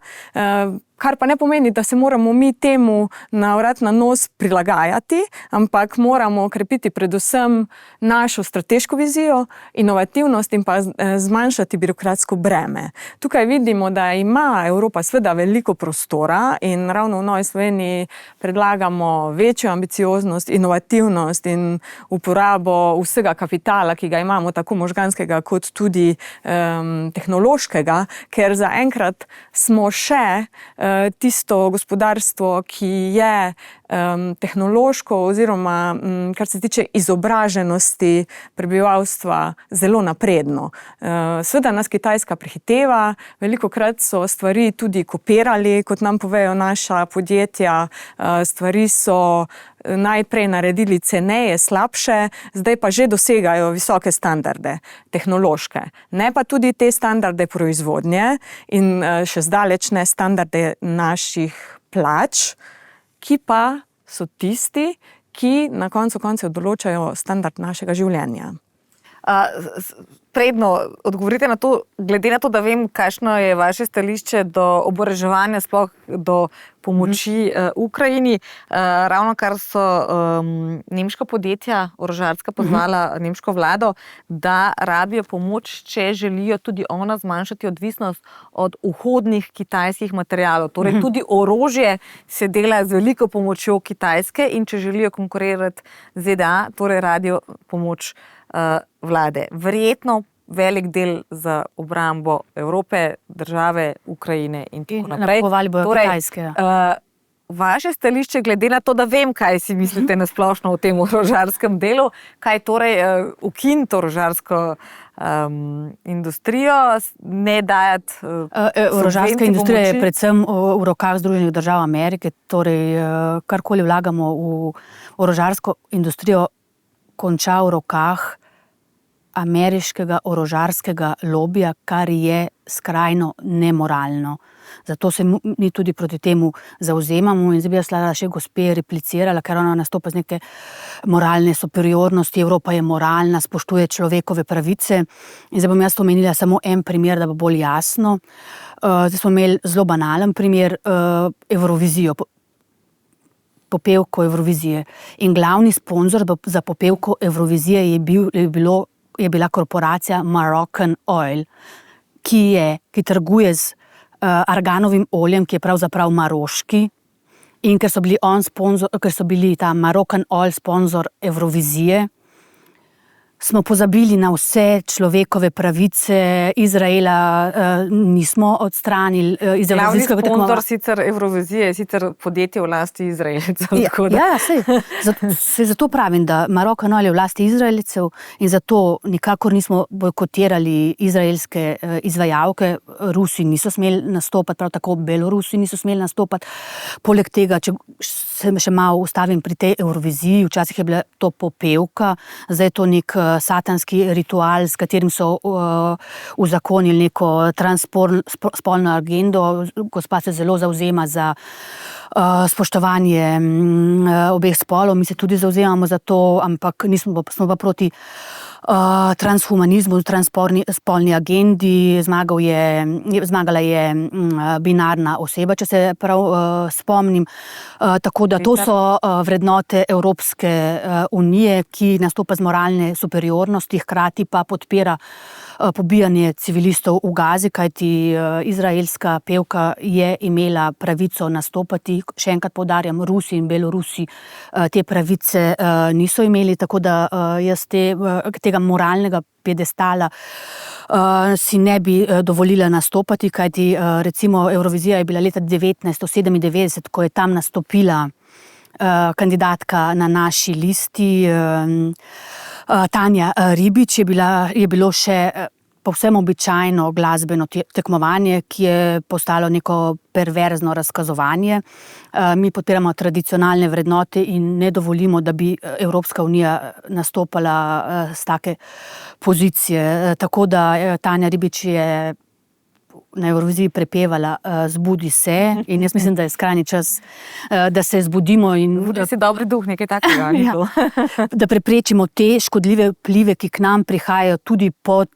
Kar pa ne pomeni, da se moramo mi temu na vrat na nos prilagajati, ampak moramo krepiti predvsem našo strateško vizijo, inovativnost in pa zmanjšati birokratsko breme. Tukaj vidimo, da ima Evropa seveda veliko prostora in ravno v Novi Sloveniji predlagamo večjo ambicioznost, inovativnost in uporabo vsega kapitala, ki ga imamo, tako možganskega kot tudi tehnološkega, ker zaenkrat smo še tisto gospodarstvo, ki je tehnološko oziroma, kar se tiče izobraženosti prebivalstva, zelo napredno. Seveda nas Kitajska prehiteva, velikokrat so stvari tudi kopirali, kot nam povejo naša podjetja, stvari so najprej naredili ceneje, slabše, zdaj pa že dosegajo visoke standarde, tehnološke. Ne pa tudi te standarde proizvodnje in še zdaleč ne standarde naših plač, ki pa so tisti, ki na koncu koncev določajo standard našega življenja. Predno odgovorite na to, glede na to, da vem, kakšno je vaše stališče do oboroževanja, sploh do pomoči Ukrajini. Ravno kar so nemška podjetja, orožarska, pozvala nemško vlado, da rabijo pomoč, če želijo tudi ona zmanjšati odvisnost od vhodnih kitajskih materialov. Torej tudi orožje se dela z veliko pomočjo Kitajske in če želijo konkurirati ZDA, torej rabijo pomoč vlade. Verjetno velik del za obrambo Evrope, države, Ukrajine in tako naprej. Nakupovali bojo Kitajske. Vaše stališče, glede na to, da vem, kaj si mislite nasplošno o tem orožarskem delu, kaj torej ukiniti orožarsko industrijo, ne dajati Orožarska industrija je predvsem v rokah Združenih držav Amerike, torej karkoli vlagamo v orožarsko industrijo, konča v rokah ameriškega orožarskega lobija, kar je skrajno nemoralno. Zato se mi tudi proti temu zauzemamo in zdaj bi jaz še gospe replicirala, ker ona nastopa z neke moralne superiornosti, Evropa je moralna, spoštuje človekove pravice. In zdaj bom jaz omenila samo en primer, da bo bolj jasno. Zdaj smo imeli zelo banalen primer, Evrovizijo, popevko Evrovizije. In glavni sponzor za popevko Evrovizije je bila korporacija Moroccan Oil, ki trguje z arganovim oljem, ki je pravzaprav maroški. In ker so bili ta Moroccan Oil sponzor Evrovizije, smo pozabili na vse človekove pravice, Izraela nismo odstranili iz evrovizijskega tekmovanja. Glavni sponzor sicer Evrovizije je sicer podjetje v lasti Izraelcev. Sej zato pravim, da Moroccan Oil je v lasti Izraelcev in zato nikakor nismo bojkotirali izraelske izvajalke. Rusi niso smeli nastopati, prav tako Belorusi niso smeli nastopati. Poleg tega, če se še malo ustavim pri tej Evroviziji, včasih je bila to popevka, zdaj je to nek satanski ritual, s katerim so uzakonili neko transspolno agendo. Gospa se zelo zauzema za spoštovanje obeh spolov, mi se tudi zauzemamo za to, ampak smo pa proti transhumanizmu, transspolni agendi. Zmagala je binarna oseba, če se prav spomnim. Tako da to so vrednote Evropske unije, ki nastopa z moralne superiornosti, hkrati pa podpira pobijanje civilistov v Gazi, kajti izraelska pevka je imela pravico nastopati. Še enkrat poudarjam, Rusi in Belorusi te pravice niso imeli, tako da jaz tega moralnega piedestala si ne bi dovolila nastopati, kajti recimo Evrovizija je bila leta 1997, ko je tam nastopila kandidatka na naši listi, Tanja Ribič, je bilo še povsem običajno glasbeno tekmovanje, ki je postalo neko perverzno razkazovanje. Mi podpiramo tradicionalne vrednote in ne dovolimo, da bi Evropska unija nastopala z take pozicije. Tako da Tanja Ribič je na Evroviziji prepevala Zbudi se in jaz mislim, da je skrajni čas, da se zbudimo in Zbudi se dobri duh, nekaj takega. Da preprečimo te škodljive vplive, ki k nam prihajajo tudi pod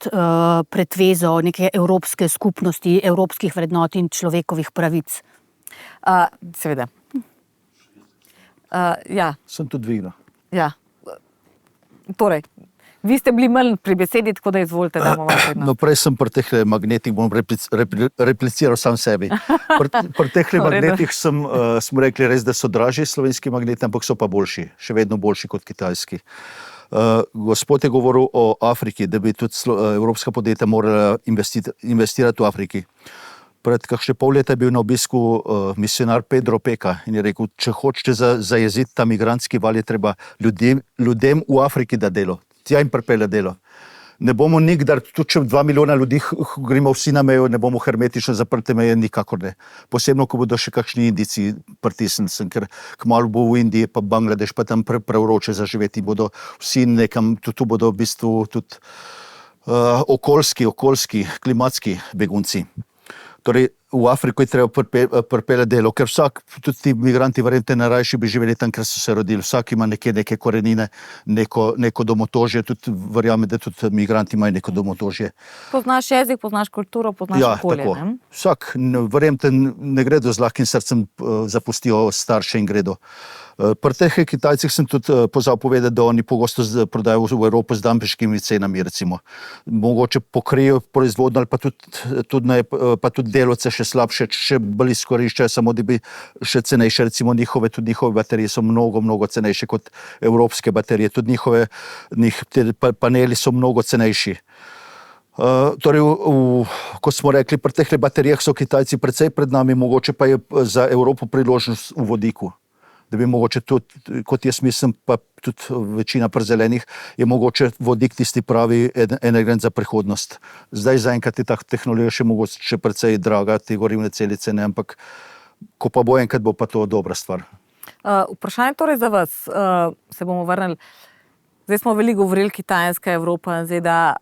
pretvezo neke evropske skupnosti, evropskih vrednot in človekovih pravic. Seveda. Sem tudi dvignil. Ja. Torej, vi ste bili manj pri besedi, tako da izvolite, da bomo vedno. No, prej sem pri teh magnetih, bom repliciral sam sebi. Pri teh magnetih smo rekli res, da so dražji slovenski magneti, ampak so pa boljši, še vedno boljši kot kitajski. Gospod je govoril o Afriki, da bi tudi evropska podjetja morala investirati v Afriki. Pred kakšne pol leta je bil na obisku misionar Pedro Peka in je rekel, če hočete zajeziti ta migrantski val, je treba ljudem v Afriki da delo. Tja jim pripelje delo. Ne bomo nikdar, tudi če 2 milijona ljudi gremo vsi na mejo, ne bomo hermetično zaprte meje, nikakor ne. Posebno, ko bodo še kakšni Indijci pritisnjeni, ker kmalu bo v Indiji, pa Bangladeš, pa tam prevroče zaživeti, bodo vsi nekam, tu bodo v bistvu tudi okoljski, klimatski begunci. Torej, v Afriko je treba pripeljati delo, ker tudi ti migranti, verjemte, najrajši bi živeli tam, ker so se rodili. Vsak ima neke korenine, neko domotožje, tudi verjame, da tudi migranti imajo neko domotožje. Poznaš jezik, poznaš kulturo, poznaš okolje. Tako. Ne? Vsak, verjemte, ne gredo z lahkim srcem, zapustijo starše in gredo. Pri teh Kitajcih sem tudi pozabil povedati, da oni pogosto prodajo v Evropo z dampinškimi cenami, recimo. Mogoče pokrijejo proizvodno ali pa tudi delavce še slabše, še bolj izkoriščajo, samo da bi še cenejše, recimo njihove baterije so mnogo cenejše kot evropske baterije, tudi te paneli so mnogo cenejši. Torej, ko smo rekli, pri teh baterijah so Kitajci precej pred nami, mogoče pa je za Evropo priložnost v vodiku. Da bi mogoče tudi, kot jaz mislim, pa tudi večina prezelenih, je mogoče vodik tisti pravi energent za prihodnost. Zdaj zaenkrat je ta tehnologija še mogoče precej draga, te gorivne celice, ne, ampak ko pa bo enkrat, bo pa to dobra stvar. Vprašanje torej za vas, se bomo vrnili. Zdaj smo veliko govorili Kitajska, Evropa, ZDA.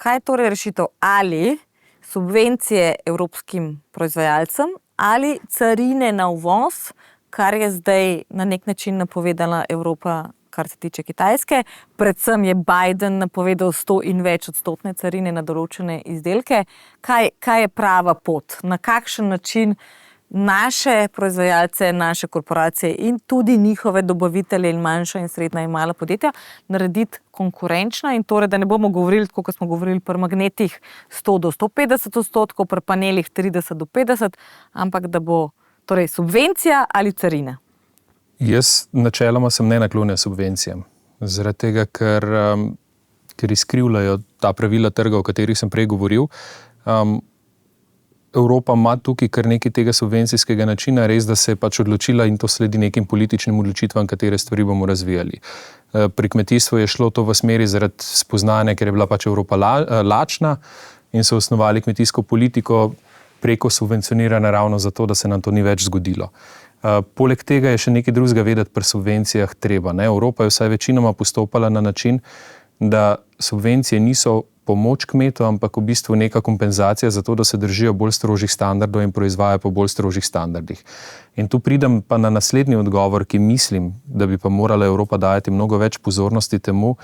Kaj je torej rešitev? Ali subvencije evropskim proizvajalcem ali carine na uvoz, kar je zdaj na nek način napovedala Evropa, kar se tiče Kitajske. Predvsem je Biden napovedal 100 in več odstotne carine na določene izdelke. Kaj je prava pot? Na kakšen način naše proizvajalce, naše korporacije in tudi njihove dobavitelje in manjša in srednja in mala podjetja narediti konkurenčna in torej, da ne bomo govorili, tako kot smo govorili pri magnetih 100 do 150 odstotkov, pri panelih 30 do 50, ampak da bo torej subvencija ali carina? Jaz načeloma sem nenaklonjen subvencijam. Zaradi tega, ker izkrivljajo ta pravila trga, o katerih sem prej govoril. Evropa ima tukaj kar nekaj tega subvencijskega načina, res, da se je pač odločila in to sledi nekim političnim odločitvam, katere stvari bomo razvijali. Pri kmetijstvu je šlo to v smeri zaradi spoznanja, ker je bila pač Evropa lačna in so osnovali kmetijsko politiko preko subvencioniranja ravno zato, da se nam to ni več zgodilo. Poleg tega je še nekaj drugega vedeti pri subvencijah treba. Ne? Evropa je vsaj večinoma postopala na način, da subvencije niso pomoč kmetu, ampak v bistvu neka kompenzacija za to, da se držijo bolj strožjih standardov in proizvajajo po bolj strožjih standardih. In tu pridem pa na naslednji odgovor, ki mislim, da bi pa morala Evropa dajati mnogo več pozornosti temu,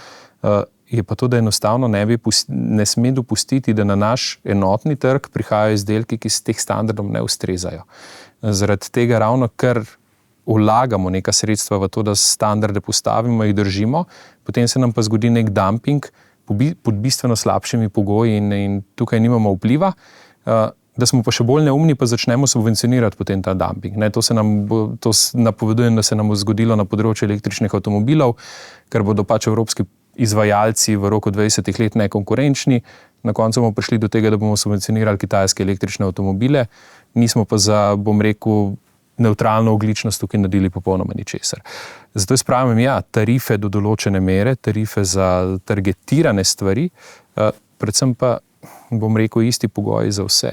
je pa to, da enostavno ne sme dopustiti, da na naš enotni trg prihajajo izdelki, ki s teh standardom ne ustrezajo. Zaradi tega ravno, ker vlagamo neka sredstva v to, da standarde postavimo, jih držimo, potem se nam pa zgodi nek dumping pod bistveno slabšimi pogoji in tukaj nimamo vpliva, da smo pa še bolj neumni, pa začnemo subvencionirati potem ta dumping. To napovedujem, da se nam bo zgodilo na področju električnih avtomobilov, ker bodo pač evropski izvajalci v roku 20 let nekonkurenčni. Na koncu bomo prišli do tega, da bomo subvencionirali kitajske električne avtomobile, nismo pa za, bom rekel, nevtralno ogličnost tukaj naredili popolnoma ničesar. Zato jaz pravim, tarife do določene mere, tarife za targetirane stvari, predvsem pa, bom rekel, isti pogoji za vse.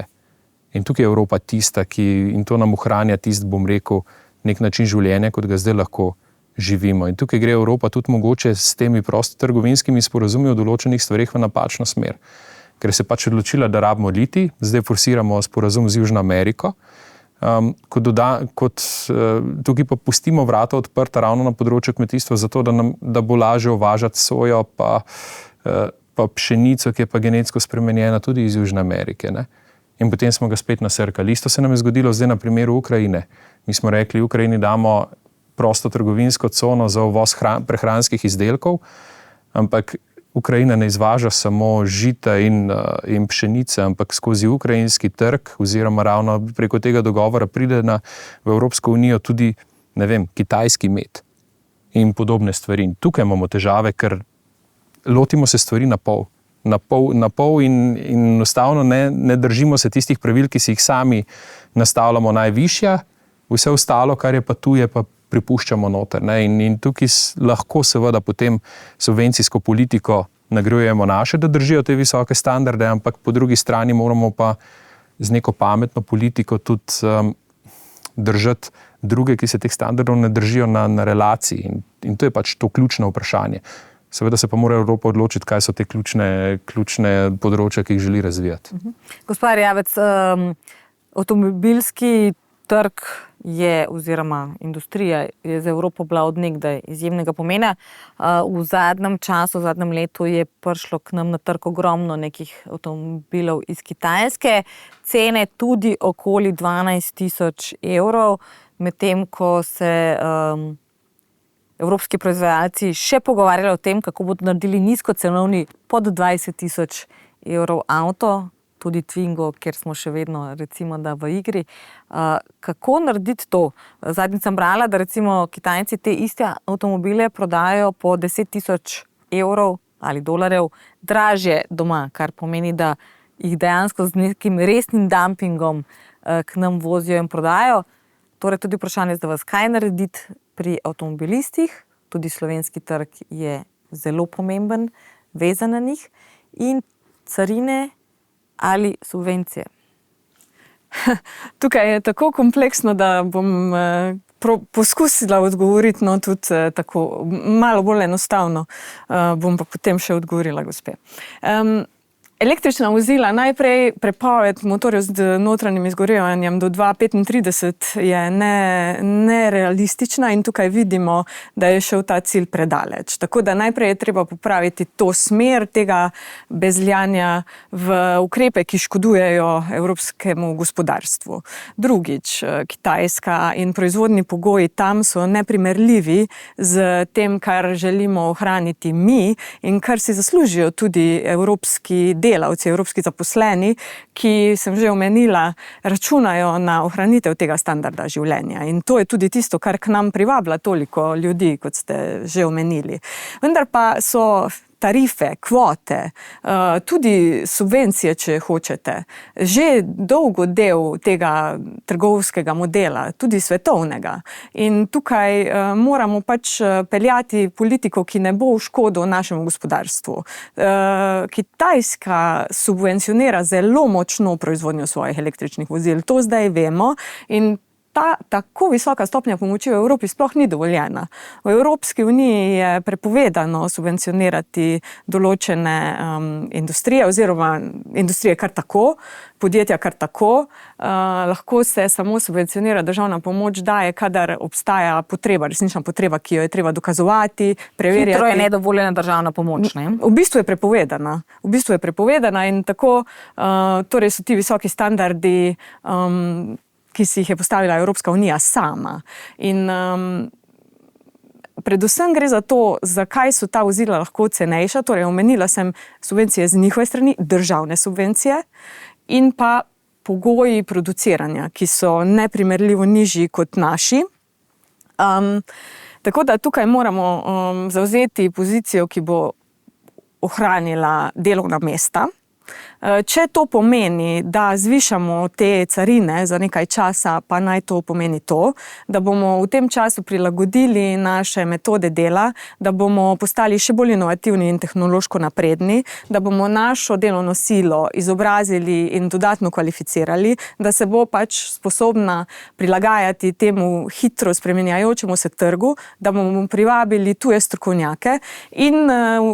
In tukaj je Evropa tista, in to nam ohranja bom rekel, nek način življenja, kot ga zdaj lahko živimo. In tukaj gre Evropa tudi mogoče s temi prostotrgovinskimi sporazumi o določenih stvareh v napačno smer. Ker se pač odločila, da rabimo litij, zdaj forsiramo sporazum z Južno Ameriko, tukaj pa pustimo vrata odprta ravno na področju kmetijstva, zato da bo lažje uvažati sojo pa pšenico, ki je pa genetsko spremenjena tudi iz Južne Amerike. Ne? In potem smo ga spet nasrkali. Isto se nam je zgodilo zdaj na primeru Ukrajine. Mi smo rekli, Ukrajini damo prostotrgovinsko cono za uvoz prehranskih izdelkov, ampak Ukrajina ne izvaža samo žita in pšenice, ampak skozi ukrajinski trg oziroma ravno preko tega dogovora pride v Evropsko unijo tudi, kitajski med in podobne stvari. In tukaj imamo težave, ker lotimo se stvari na pol in enostavno ne držimo se tistih pravil, ki si jih sami nastavljamo najvišja, vse ostalo, kar je pa tu, je pa pripuščamo noter. Ne? In tukaj lahko seveda potem subvencijsko politiko nagrajujemo naše, da držijo te visoke standarde, ampak po drugi strani moramo pa z neko pametno politiko tudi držati druge, ki se teh standardov ne držijo na relaciji. In to je pač to ključno vprašanje. Seveda se pa mora Evropa odločiti, kaj so te ključne področja, ki jih želi razvijati. Gospa Erjavec, Avtomobilski trg je, oziroma industrija je za Evropo bila od nekdaj izjemnega pomena. V zadnjem času, v zadnjem letu je prišlo k nam na trg ogromno nekih avtomobilov iz Kitajske. Cene tudi okoli 12 000 evrov, medtem ko se evropski proizvajalci še pogovarjali o tem, kako bodo naredili nizkocenovni pod 20 000 evrov avto, tudi Twingo, kjer smo še vedno recimo da v igri. Kako narediti to? Zadnjič sem brala, da recimo Kitajci te iste avtomobile prodajajo po 10 000 evrov ali dolarjev dražje doma, kar pomeni, da jih dejansko z nekim resnim dumpingom k nam vozijo in prodajajo. Torej tudi vprašanje za vas, kaj narediti pri avtomobilistih, tudi slovenski trg je zelo pomemben, vezan na njih, in carine ali subvencije? Tukaj je tako kompleksno, da bom poskusila odgovoriti, no tudi tako malo bolj enostavno, bom pa potem še odgovorila gospe. Električna vozila, najprej prepoved motorjev z notranjim izgorevanjem do 2035 je nerealistična in tukaj vidimo, da je šel ta cilj predaleč. Tako da najprej je treba popraviti to smer tega bezljanja v ukrepe, ki škodujejo evropskemu gospodarstvu. Drugič, Kitajska in proizvodni pogoji tam so neprimerljivi z tem, kar želimo ohraniti mi in kar si zaslužijo tudi evropski delavci, evropski zaposleni, ki, sem že omenila, računajo na ohranitev tega standarda življenja. In to je tudi tisto, kar k nam privablja toliko ljudi, kot ste že omenili. Vendar pa so tarife, kvote, tudi subvencije, če hočete, že dolgo del tega trgovskega modela, tudi svetovnega. In tukaj moramo pač peljati politiko, ki ne bo v škodo našemu gospodarstvu. Kitajska subvencionira zelo močno proizvodnjo svojih električnih vozil, to zdaj vemo, in ta tako visoka stopnja pomoči v Evropi sploh ni dovoljena. V Evropski uniji je prepovedano subvencionirati določene industrije oziroma industrije kar tako, podjetja kar tako. Lahko se samo subvencionira, državna pomoč daje, kadar obstaja potreba, resnična potreba, ki jo je treba dokazovati, preverjati. Hitro je nedovoljena državna pomoč, ne? V bistvu je prepovedana. V bistvu je prepovedana in tako torej so ti visoki standardi, ki si jih je postavila Evropska unija sama. In predvsem gre za to, zakaj so ta vozila lahko cenejša. Torej, omenila sem subvencije z njihove strani, državne subvencije, in pa pogoji produciranja, ki so neprimerljivo nižji kot naši. Tako da tukaj moramo zavzeti pozicijo, ki bo ohranila delovna mesta. Če to pomeni, da zvišamo te carine za nekaj časa, pa naj to pomeni to, da bomo v tem času prilagodili naše metode dela, da bomo postali še bolj inovativni in tehnološko napredni, da bomo našo delovno silo izobrazili in dodatno kvalificirali, da se bo pač sposobna prilagajati temu hitro spreminjajočemu se trgu, da bomo privabili tuje strokovnjake in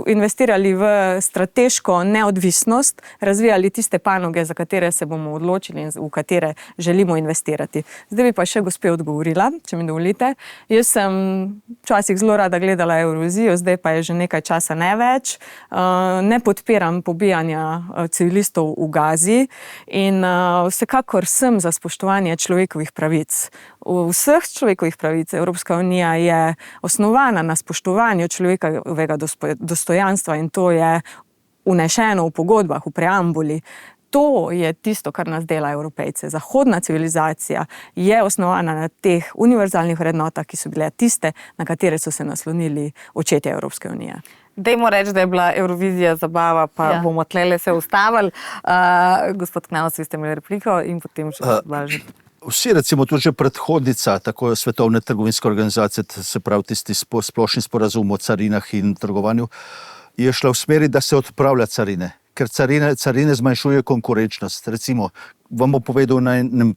investirali v strateško neodvisnost, razvijali tiste panoge, za katere se bomo odločili in v katere želimo investirati. Zdaj bi pa še gospe odgovorila, če mi dovolite. Jaz sem včasih zelo rada gledala Eurovizijo, zdaj pa je že nekaj časa ne več. Ne podpiram pobijanja civilistov v Gazi in vsekakor sem za spoštovanje človekovih pravic. Vseh človekovih pravic. Evropska unija je osnovana na spoštovanju človekovega dostojanstva in to je vnešeno v pogodbah, v preambuli. To je tisto, kar nas dela Evropejce. Zahodna civilizacija je osnovana na teh univerzalnih vrednotah, ki so bile tiste, na katere so se naslonili očetje Evropske unije. Dajmo reči, da je bila Eurovizija zabava, pa bomo tlele se ustavili. Gospod Knavs, vi ste imeli repliko in potem še Blažek. Vsi, recimo, tudi že predhodnica tako Svetovne trgovinske organizacije, se pravi tisti splošni sporazum o carinah in trgovanju, je šla v smeri, da se odpravlja carine, ker carine zmanjšuje konkurenčnost. Recimo, vam bom povedal na enem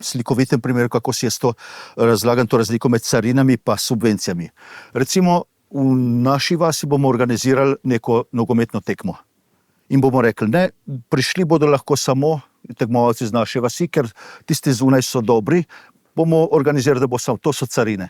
slikovitem primeru, kako si jaz to razlagam, to razliko med carinami pa subvencijami. Recimo, v naši vasi bomo organizirali neko nogometno tekmo in bomo rekli, ne, prišli bodo lahko samo tekmovalci z naše vasi, ker tisti zunaj so dobri, bomo organizirali, da bo samo, to so carine.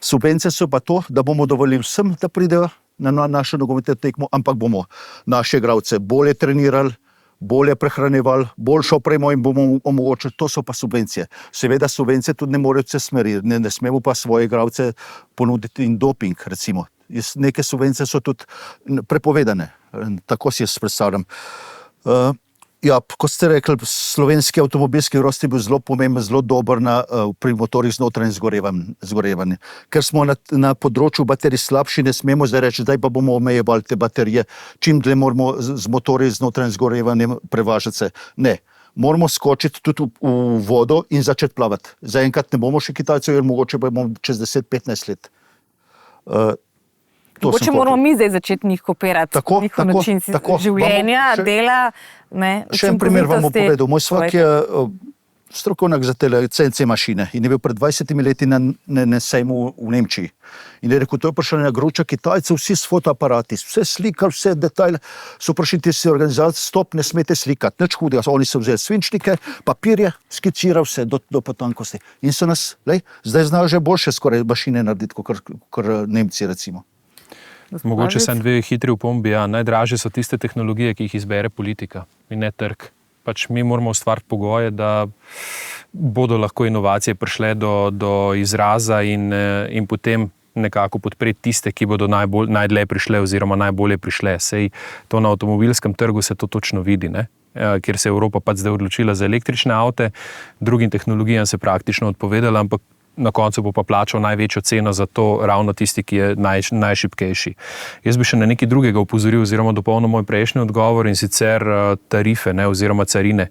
Subvencije so pa to, da bomo dovolili vsem, da pridejo na našo nogometno tekmo, ampak bomo naše igralce bolje trenirali, bolje prehranjevali, boljšo opremo in bomo omogočili, to so pa subvencije. Seveda subvencije tudi ne morejo vse smeri, ne smemo pa svoje igralce ponuditi in doping, recimo. Neke subvencije so tudi prepovedane, tako si jaz predstavljam. Ja, kot ste rekli, slovenski avtomobilski rost je bil zelo pomemben, zelo dober pri motorjih z notranjim zgorevanjem. Ker smo na področju baterij slabši, ne smemo zdaj reči, zdaj pa bomo omejevali te baterije, čim dlje moramo z motorji z notranjim zgorevanjem prevažati se. Ne, moramo skočiti tudi v vodo in začeti plavati. Zaenkrat ne bomo še Kitajcev, jer mogoče bomo čez 10-15 let. Mogoče moramo mi zdaj začeti njih kopirati, njihov način življenja, dela. Še en primer vam bom povedal. Moj svak je strokovnjak za tele CNC mašine in je bil pred 20 leti na sejmu v Nemčiji. In je rekel, to je prišel na gruča Kitajcev, vsi s fotoaparati, vse slikali, vse detajle, so prišli tisti organizacije, stop, ne smete slikati, nič hudega. Oni so vzeli svinčnike, papirje, skicirali vse do potankosti. In so nas, zdaj znajo že boljše skoraj mašine narediti, kot Nemci recimo. Mogoče sem dve hitri opombi. Ja. Najdražje so tiste tehnologije, ki jih izbere politika in ne trg. Pač mi moramo ustvariti pogoje, da bodo lahko inovacije prišle do izraza in potem nekako podpreti tiste, ki bodo najdlje prišle oziroma najbolje prišle. Sej to na avtomobilskem trgu se to točno vidi, ne? Kjer se je Evropa pač zdaj odločila za električne avte, drugim tehnologijam se praktično odpovedala, ampak na koncu bo pa plačal največjo ceno za to ravno tisti, ki je najšibkejši. Jaz bi še na nekaj drugega opozoril oziroma dopolnil moj prejšnji odgovor in sicer tarife, ne, oziroma carine.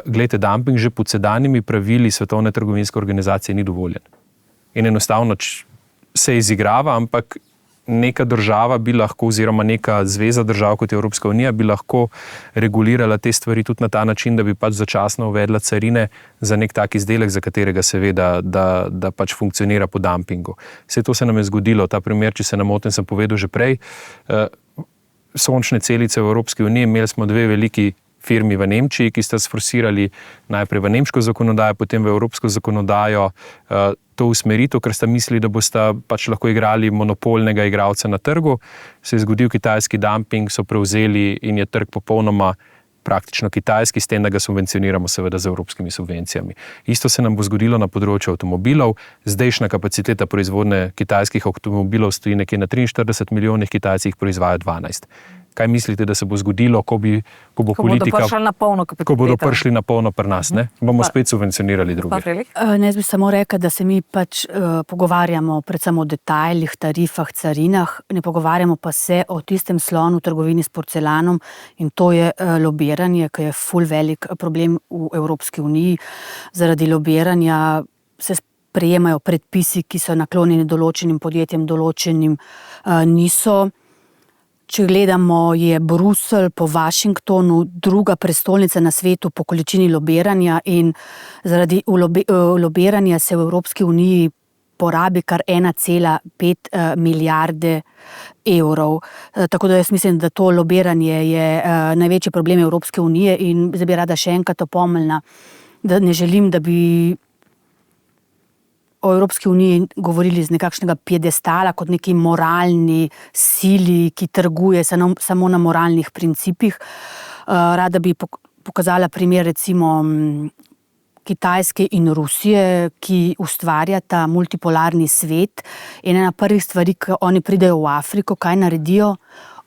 Glejte, dumping že pod sedanjimi pravili Svetovne trgovinske organizacije ni dovoljen. In enostavno se izigrava, ampak neka država bi lahko oziroma neka zveza držav kot je Evropska unija bi lahko regulirala te stvari tudi na ta način, da bi pač začasno uvedla carine za nek tak izdelek, za katerega se ve, da pač funkcionira po dumpingu. Vse to se nam je zgodilo. Ta primer, če se ne motim, sem povedal že prej. Sončne celice v Evropski uniji, imeli smo dve veliki firmi v Nemčiji, ki sta sforsirali najprej v nemško zakonodajo, potem v evropsko zakonodajo to usmeritev, ker sta mislili, da bosta pač lahko igrali monopolnega igralca na trgu. Se je zgodil kitajski dumping, so prevzeli in je trg popolnoma praktično kitajski, s tem, da ga subvencioniramo seveda z evropskimi subvencijami. Isto se nam bo zgodilo na področju avtomobilov. Zdajšnja kapaciteta proizvodnje kitajskih avtomobilov stoji nekje na 43 milijonih, Kitajci jih proizvajajo 12. Kaj mislite, da se bo zgodilo, ko bo politika... Ko bodo prišli na polno pri nas, ne? Bomo spet subvencionirali druge. Jaz bi samo rekla, da se mi pač pogovarjamo predvsem o detajlih, tarifah, carinah, ne pogovarjamo pa se o tistem slonu v trgovini s porcelanom in to je lobiranje, ki je ful velik problem v Evropski uniji. Zaradi lobiranja se sprejemajo predpisi, ki so naklonjeni določenim podjetjem, določenim niso. Če gledamo, je Bruselj po Washingtonu druga prestolnica na svetu po količini lobiranja in zaradi lobiranja se v Evropski uniji porabi kar 1,5 milijarde evrov. Tako da jaz mislim, da to lobiranje je največji problem Evropske unije in zdaj bi rada še enkrat opomnila, da ne želim, da bi o Evropski uniji govorili z nekakšnega piedestala kot neki moralni sili, ki trguje samo na moralnih principih. Rada bi pokazala primer recimo Kitajske in Rusije, ki ustvarjata multipolarni svet. In ena prvih stvari, ko oni pridejo v Afriko, kaj naredijo?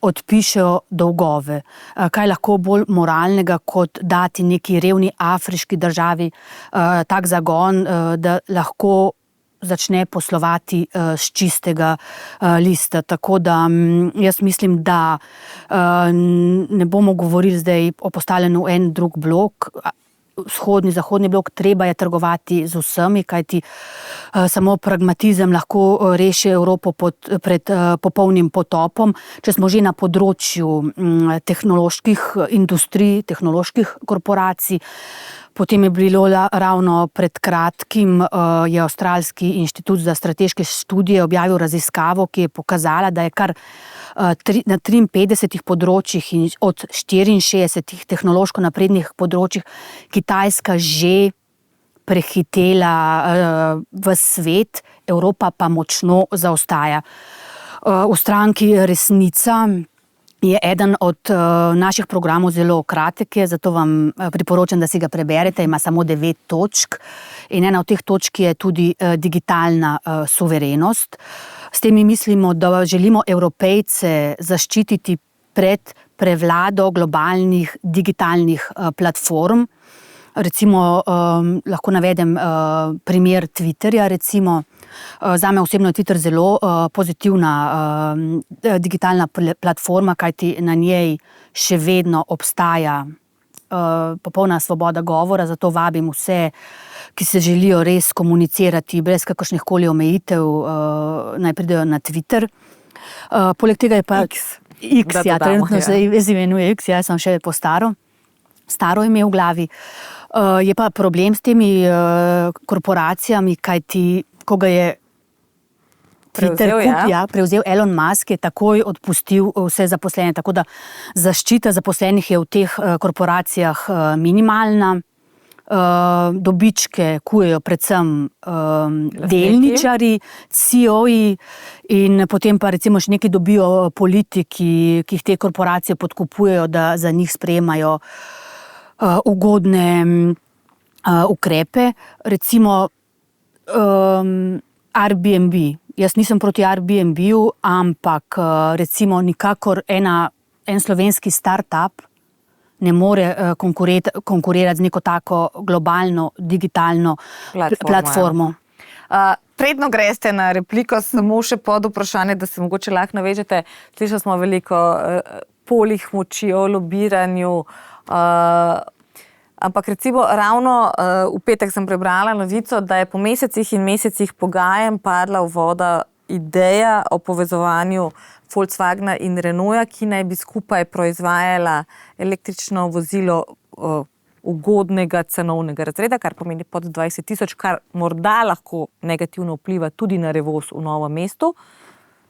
Odpišejo dolgove. Kaj lahko bolj moralnega, kot dati neki revni afriški državi tak zagon, da lahko začne poslovati z čistega lista. Tako da jaz mislim, da ne bomo govorili zdaj o postavljanju en drug blok, vzhodni, zahodni blok, treba je trgovati z vsemi, kajti samo pragmatizem lahko reši Evropo pred popolnim potopom. Če smo že na področju tehnoloških industrij, tehnoloških korporacij, Potem je bilo ravno pred kratkim je Avstralski inštitut za strateške študije objavil raziskavo, ki je pokazala, da je kar na 53 področjih in od 64 tehnološko naprednih področjih Kitajska že prehitela v svet, Evropa pa močno zaostaja. V stranki Resnica je eden od naših programov zelo kratek, zato vam priporočam, da si ga preberete, ima samo 9 točk in ena od teh točk je tudi digitalna suverenost. S tem mi mislimo, da želimo Evropejce zaščititi pred prevlado globalnih digitalnih platform. Recimo, lahko navedem primer Twitterja, recimo. Zame osebno je Twitter zelo pozitivna digitalna platforma, kajti na njej še vedno obstaja popolna svoboda govora, zato vabim vse, ki se želijo res komunicirati brez kakršnihkoli omejitev, naj pridejo na Twitter. Poleg tega je pa X, ja, trenutno se imenuje X, jaz sem še po staro ime v glavi. Je pa problem s temi korporacijami, kajti ko ga je Twitter prevzel Elon Musk, je takoj odpustil vse zaposlene, tako da zaščita zaposlenih je v teh korporacijah minimalna. Dobičke kujejo predvsem delničarji, CEO-ji in potem pa recimo še nekaj dobijo politiki, ki jih te korporacije podkupujejo, da za njih sprejemajo ugodne ukrepe. Recimo Airbnb. Jaz nisem proti Airbnb-ju, ampak recimo nikakor en slovenski startup ne more konkurirati z neko tako globalno digitalno platformo. Predno greste na repliko, samo še pod vprašanje, da se mogoče lahko navežete. Slišali smo veliko polih moči o lobiranju, ampak recimo ravno v petek sem prebrala novico, da je po mesecih in mesecih pogajanj padla v vodo ideja o povezovanju Volkswagna in Renaulta, ki naj bi skupaj proizvajala električno vozilo ugodnega cenovnega razreda, kar pomeni pod 20 000, kar morda lahko negativno vpliva tudi na Revoz v Novem mestu.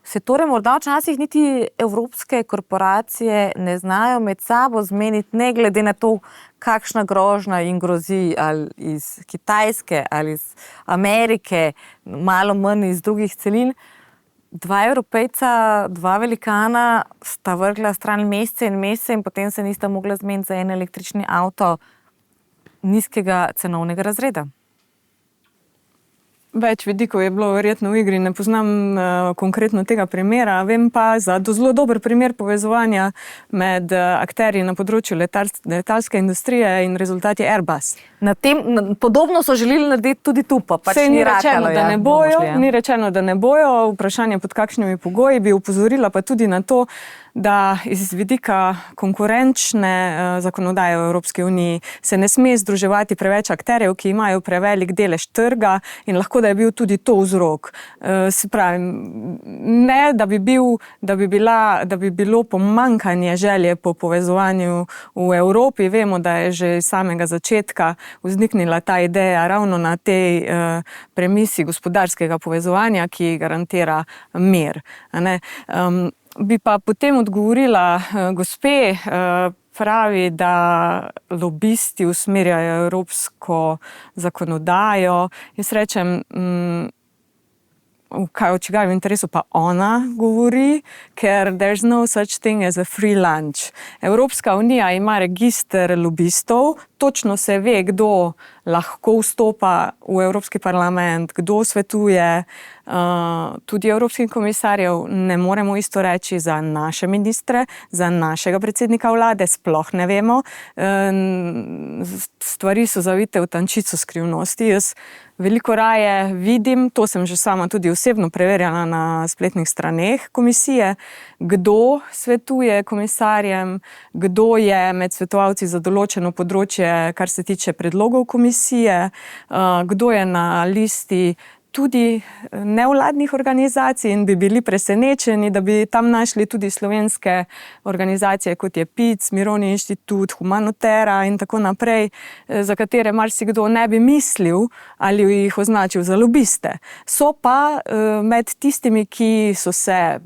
Se torej morda včasih niti evropske korporacije ne znajo med sabo zmeniti, ne glede na to, kakšna grožnja jim grozi ali iz Kitajske ali iz Amerike, malo manj iz drugih celin. 2 Evropejca, 2 velikana sta vrgla stran mesece in mesece in potem se nista mogla zmeniti za en električni avto nizkega cenovnega razreda. Več vidikov je bilo verjetno v igri, ne poznam konkretno tega primera, vem pa za zelo dober primer povezovanja med akterji na področju letalske industrije in rezultat je Airbus. Podobno so želeli narediti tudi tu, pa pač ni rečeno, da ne bojo, ni rečeno, da ne bojo, vprašanje pod kakšnimi pogoji, bi opozorila pa tudi na to, da iz vidika konkurenčne zakonodaje v Evropski uniji se ne sme združevati preveč akterjev, ki imajo prevelik delež trga in lahko da je bil tudi to vzrok. Se pravi, ne, da bi bilo pomanjkanje želje po povezovanju v Evropi. Vemo, da je že iz samega začetka vzniknila ta ideja ravno na tej premisi gospodarskega povezovanja, ki garantira mir. Bi pa potem odgovorila gospe, pravi, da lobisti usmerjajo evropsko zakonodajo. Jaz rečem, kaj v čigavem interesu pa ona govori, ker there's no such thing as a free lunch. Evropska unija ima register lobistov, točno se ve, kdo lahko vstopa v Evropski parlament, kdo svetuje, tudi evropskih komisarjev ne moremo isto reči za naše ministre, za našega predsednika vlade, sploh ne vemo. Stvari so zavite v tančico skrivnosti. Jaz veliko raje vidim, to sem že sama tudi osebno preverjala na spletnih straneh komisije, kdo svetuje komisarjem, kdo je med svetovalci za določeno področje, kar se tiče predlogov komisije, kdo je na listi tudi nevladnih organizacij in bi bili presenečeni, da bi tam našli tudi slovenske organizacije, kot je PIC, Mirovni inštitut, Humanotera in tako naprej, za katere marsikdo ne bi mislil ali jih označil za lobiste. So pa med tistimi, ki so se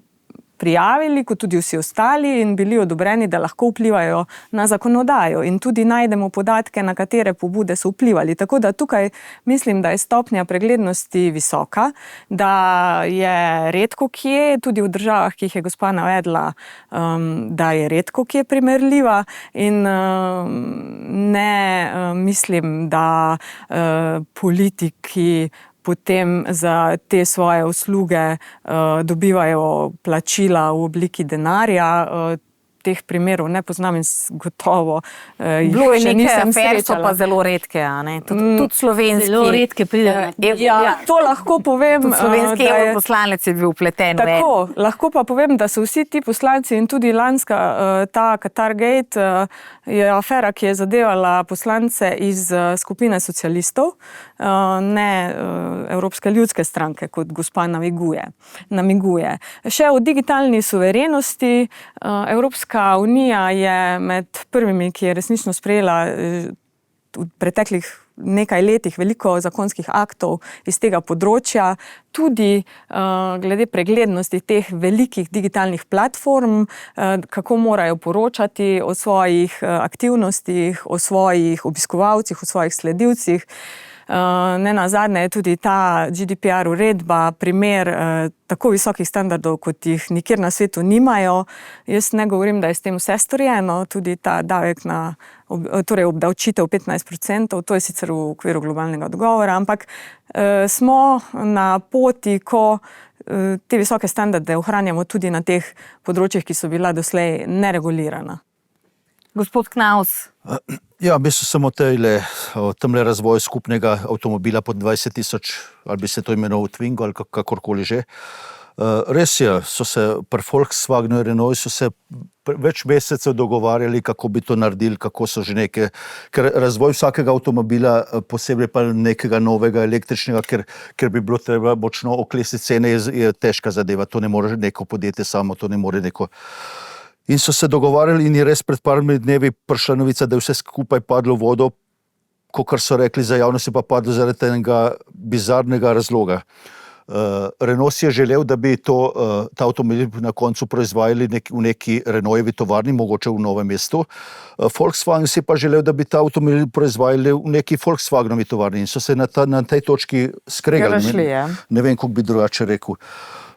prijavili, kot tudi vsi ostali, in bili odobreni, da lahko vplivajo na zakonodajo. In tudi najdemo podatke, na katere pobude so vplivali. Tako da tukaj mislim, da je stopnja preglednosti visoka, da je redko kje, tudi v državah, ki jih je gospa navedla, da je redko kje primerljiva in ne mislim, da politiki potem za te svoje usluge dobivajo plačila v obliki denarja. Teh primerov ne poznam in gotovo Bilo je še nekaj nisem afer, so srečala. pa zelo redke, a ne? Tudi slovenski. Zelo redke pridejo. Ja, to lahko povem. Tudi slovenski da je- europoslanec je bil vpleten v en. Tako, lahko pa povem, da so vsi ti poslanci in tudi lanska ta Qatargate je afera, ki je zadevala poslance iz skupine socialistov, ne Evropske ljudske stranke, kot gospa namiguje. Še o digitalni suverenosti. Evropska unija je med prvimi, ki je resnično sprejela v preteklih nekaj letih veliko zakonskih aktov iz tega področja, tudi glede preglednosti teh velikih digitalnih platform, kako morajo poročati o svojih aktivnostih, o svojih obiskovalcih, o svojih sledilcih. Nenazadnje je tudi ta GDPR uredba primer tako visokih standardov, kot jih nikjer na svetu nimajo. Jaz ne govorim, da je s tem vse storjeno, tudi ta davek na torej obdavčitev 15%, to je sicer v okviru globalnega dogovora, ampak smo na poti, ko te visoke standarde ohranjamo tudi na teh področjih, ki so bila doslej neregulirana. Gospod Knaus. Ja, v bistvu samo temle razvoj skupnega avtomobila pod 20 000, ali bi se to imenoval Twingo ali kakorkoli že. Res je, so se pri Volkswagenu in Renault so se več mesecev dogovarjali, kako bi to naredili, kako so že neke, ker razvoj vsakega avtomobila, posebej pa nekega novega električnega, ker bi bilo treba močno oklestiti cene, je težka zadeva, to ne more neko podjetje samo, to ne more neko. In so se dogovarjali in je res pred parmi dnevi prišla novica, da je vse skupaj padlo v vodo, kakor so rekli, za javnost je pa padlo zaradi enega bizarnega razloga. Renault si je želel, da bi ta avtomobil na koncu proizvajali v neki Renaultovi tovarni, mogoče v Novem mestu. Volkswagen si pa želel, da bi ta avtomobil proizvajali v neki Volkswagenovi tovarni in so se na tej točki skregali. Ne vem, kako bi drugače rekel.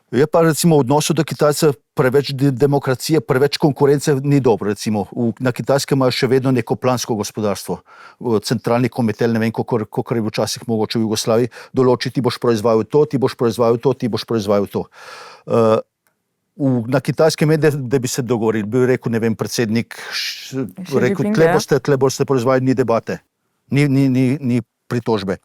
Je pa recimo v odnosu do Kitajcev preveč demokracije, preveč konkurence ni dobro. Recimo. Na Kitajskem imajo še vedno neko plansko gospodarstvo. Centralni komitel, ne vem, kako je včasih mogoče v Jugoslaviji, določi, ti boš proizvajal to, ti boš proizvajal to, ti boš proizvajal to. Na Kitajskem je, da bi se dogovorili, bi rekel, ne vem, predsednik, rekel, tle boste proizvajali, ni debate, ni pritožbe.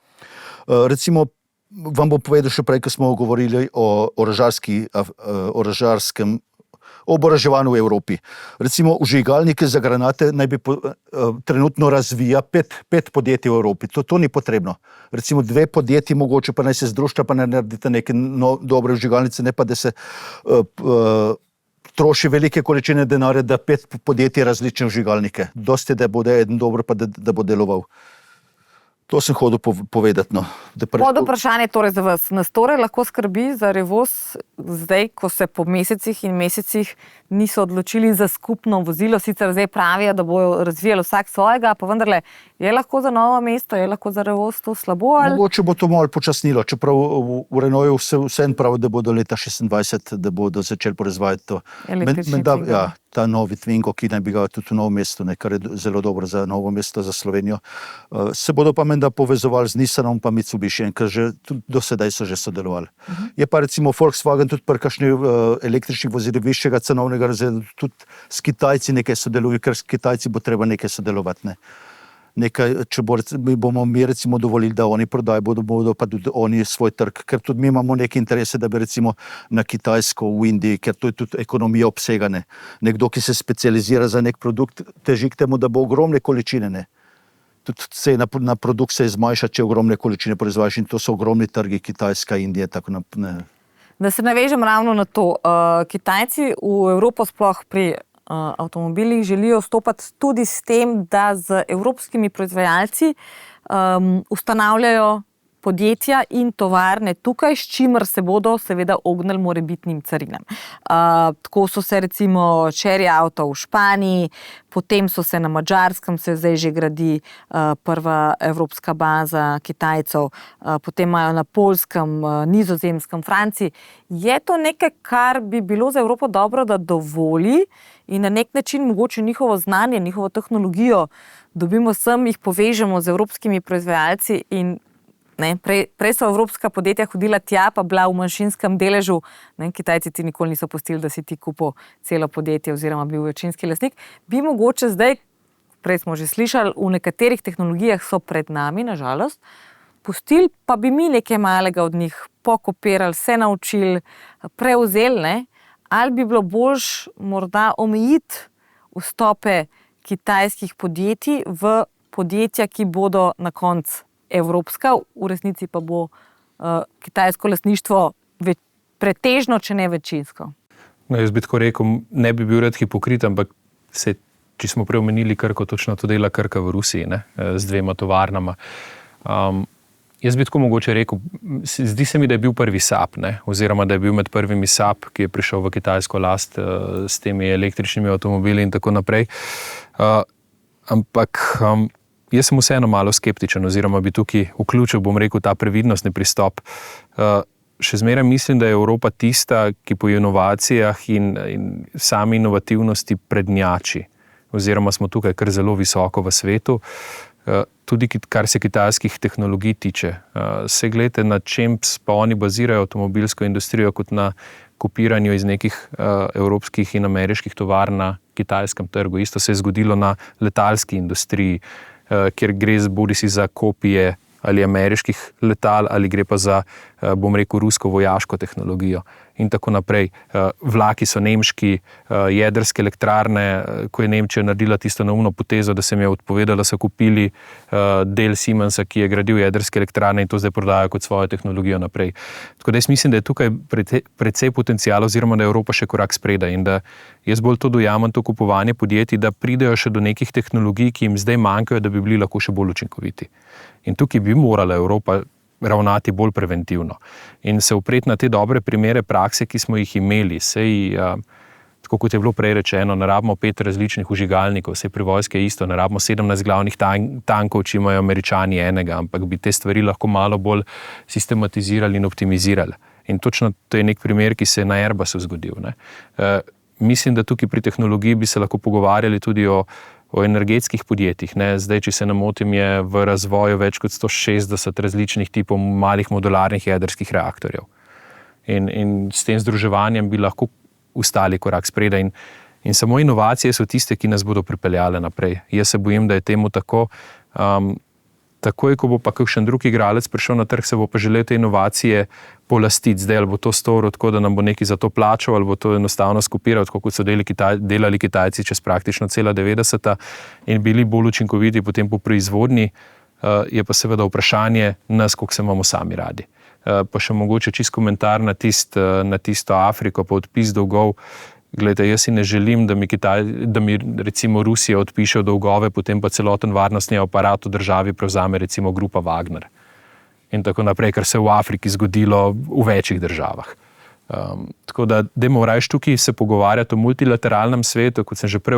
Recimo, vam bom povedal še prej, ko smo govorili o orožarskem oboroževanju v Evropi. Recimo vžigalnike za granate naj bi trenutno razvija pet podjetij v Evropi. To ni potrebno. Recimo 2 podjetji mogoče pa naj se združita, pa naredite neke dobre vžigalnice, ne pa da se troši velike količine denarja, da 5 podjetij različne vžigalnike. Dosti, da bo eden dobro, pa da bo deloval. To sem hodil povedati. No. Pod vprašanje torej za vas. Nas torej lahko skrbi za Revoz zdaj, ko se po mesecih in mesecih niso odločili za skupno vozilo, sicer zdaj pravijo, da bojo razvijali vsak svojega, pa vendarle je lahko za Novo mesto, je lahko za Revoz to slabo? Ali? Mogoče bo to malo počasnilo, čeprav v Renaultu vseeno pravi, da bodo leta 26, da bodo začeli proizvajati to. Ja, ta novi Twingo, ki naj bi ga tudi v Novo mesto, kar je zelo dobro za Novo mesto, za Slovenijo. Se bodo pa menda povezovali z Nissanom pa Mitsubishi, ker že do sedaj so že sodelovali. Je pa recimo Volkswagen tudi pri kakšnih električnih vozilih višjega cenovnega razreda, tudi s Kitajci nekaj sodeluje, ker s Kitajci bo treba nekaj sodelovati. Ne. Nekaj, če bomo mi recimo dovolili, da oni prodajo, bodo pa tudi oni svoj trg, ker tudi mi imamo neke interese, da bi recimo na Kitajsko, v Indiji, ker to je tudi ekonomija obsegane. Nekdo, ki se specializira za nek produkt, teži k temu, da bo ogromne količine. Ne. tudi cena na produkt se zmanjša, če ogromne količine proizvajaš in to so ogromni trgi, Kitajska, Indija, tako naprej. Da se navežem ravno na to. Kitajci v Evropo sploh pri avtomobilih želijo vstopati tudi s tem, da z evropskimi proizvajalci ustanavljajo podjetja in tovarne tukaj, s čimer se bodo seveda ognili morebitnim carinam. Tako so se recimo Chery Auto v Španiji, potem so se na Madžarskem, se zdaj že gradi prva evropska baza Kitajcev, potem imajo na Poljskem, Nizozemskem, Franciji. Je to nekaj, kar bi bilo za Evropo dobro, da dovoli in na nek način mogoče njihovo znanje, njihovo tehnologijo dobimo sem, jih povežemo z evropskimi proizvajalci in prej so evropska podjetja hodila tja, pa bila v manjšinskem deležu. Kitajci ti nikoli niso pustili, da si ti kupil celo podjetje oziroma bil večinski lastnik. Bi mogoče zdaj, prej smo že slišali, v nekaterih tehnologijah so pred nami, nažalost, pustili, pa bi mi nekaj malega od njih pokopirali, se naučili, prevzeli, ali bi bilo boljš morda omejiti vstope kitajskih podjetij v podjetja, ki bodo na koncu evropska, v resnici pa bo kitajsko lastništvo pretežno, če ne večinsko. No, jaz bi tako rekel, ne bi bil rad hipokrit, ampak če smo prej omenili Krko, točno to dela Krka v Rusiji, z 2 tovarnama. Jaz bi tako mogoče rekel, zdi se mi, da je bil prvi SAP, oziroma da je bil med prvimi SAP, ki je prišel v kitajsko last s temi električnimi avtomobili in tako naprej. Ampak jaz sem vseeno malo skeptičen, oziroma bi tukaj vključil, bom rekel, ta previdnostni pristop. Še zmeraj mislim, da je Evropa tista, ki po inovacijah in sami inovativnosti prednjači, oziroma smo tukaj kar zelo visoko v svetu. Tudi kar se kitajskih tehnologij tiče. Se gledajte, na čem pa oni bazirajo avtomobilsko industrijo, kot na kopiranju iz nekih evropskih in ameriških tovarn na kitajskem trgu. Isto se je zgodilo na letalski industriji, kjer gre bodisi za kopije ali ameriških letal, ali gre pa za, bom rekel, rusko vojaško tehnologijo in tako naprej. Vlaki so nemški, jedrske elektrarne, ko je Nemčija naredila tisto neumno potezo, da se mi je odpovedala, so kupili del Siemensa, ki je gradil jedrske elektrarne in to zdaj prodajajo kot svojo tehnologijo naprej. Tako da jaz mislim, da je tukaj precej potencial, oziroma da je Evropa še korak spredaj in da jaz bolj to dojamem, to kupovanje podjetij, da pridejo še do nekih tehnologij, ki jim zdaj manjkajo, da bi bili lahko še bolj učinkoviti. In tukaj bi morala Evropa ravnati bolj preventivno in se upreti na te dobre primere prakse, ki smo jih imeli. Tako kot je bilo prej rečeno, ne rabimo 5 različnih vžigalnikov, pri vojski je isto, ne rabimo 17 glavnih tankov, če imajo Američani enega, ampak bi te stvari lahko malo bolj sistematizirali in optimizirali. In točno to je nek primer, ki se je na Airbusu zgodil. Mislim, da tukaj pri tehnologiji bi se lahko pogovarjali tudi o energetskih podjetjih. Zdaj, če se ne motim, je v razvoju več kot 160 različnih tipov malih modularnih jedrskih reaktorjev. In s tem združevanjem bi lahko ustali korak spredaj. In samo inovacije so tiste, ki nas bodo pripeljale naprej. Jaz se bojim, da je temu tako. Takoj, ko bo pa kakšen drug igralec prišel na trg, se bo pa želel te inovacije polastiti. Zdaj, ali bo to storil tako, da nam bo nekaj za to plačal, ali bo to enostavno skopiral, tako kot so delali Kitajci čez praktično cela 90. in bili bolj učinkoviti potem po proizvodnji, je pa seveda vprašanje nas, koliko se imamo sami radi. Pa še mogoče čist komentar na tisto Afriko, pa odpis dolgov. Glejte, jaz si ne želim, da mi recimo Rusija odpiše dolgove, potem pa celoten varnostni aparat v državi prevzame recimo grupa Wagner. In tako naprej, kar se je v Afriki zgodilo v večjih državah. Tako da dajmo raje tukaj se pogovarjati o multilateralnem svetu, kot sem že prej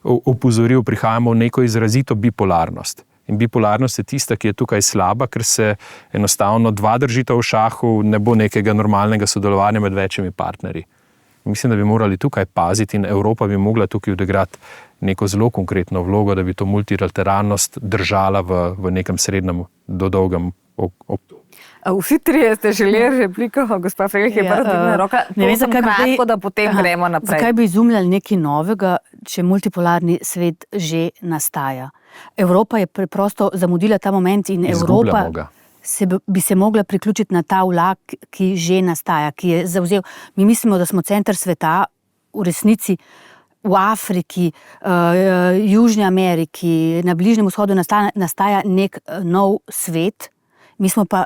opozoril, prihajamo v neko izrazito bipolarnost. In bipolarnost je tista, ki je tukaj slaba, ker se enostavno 2 držita v šahu, ne bo nekega normalnega sodelovanja med večjimi partnerji. Mislim, da bi morali tukaj paziti in Evropa bi mogla tukaj odigrati neko zelo konkretno vlogo, da bi to multilateralnost držala v nekem srednjem do dolgem obdobju. Vsi trije ste želeli repliko, gospa Frelich je prva dvignila roka. Ne vem, zakaj kratko, da potem gremo naprej. Zakaj bi izumljali nekaj novega, če multipolarni svet že nastaja? Evropa je preprosto zamudila ta moment in Evropa bi se mogla priključiti na ta vlak, ki že nastaja, ki je zavzel. Mi mislimo, da smo center sveta, v resnici v Afriki, Južni Ameriki, na Bližnjem vzhodu nastaja nek nov svet, mi smo pa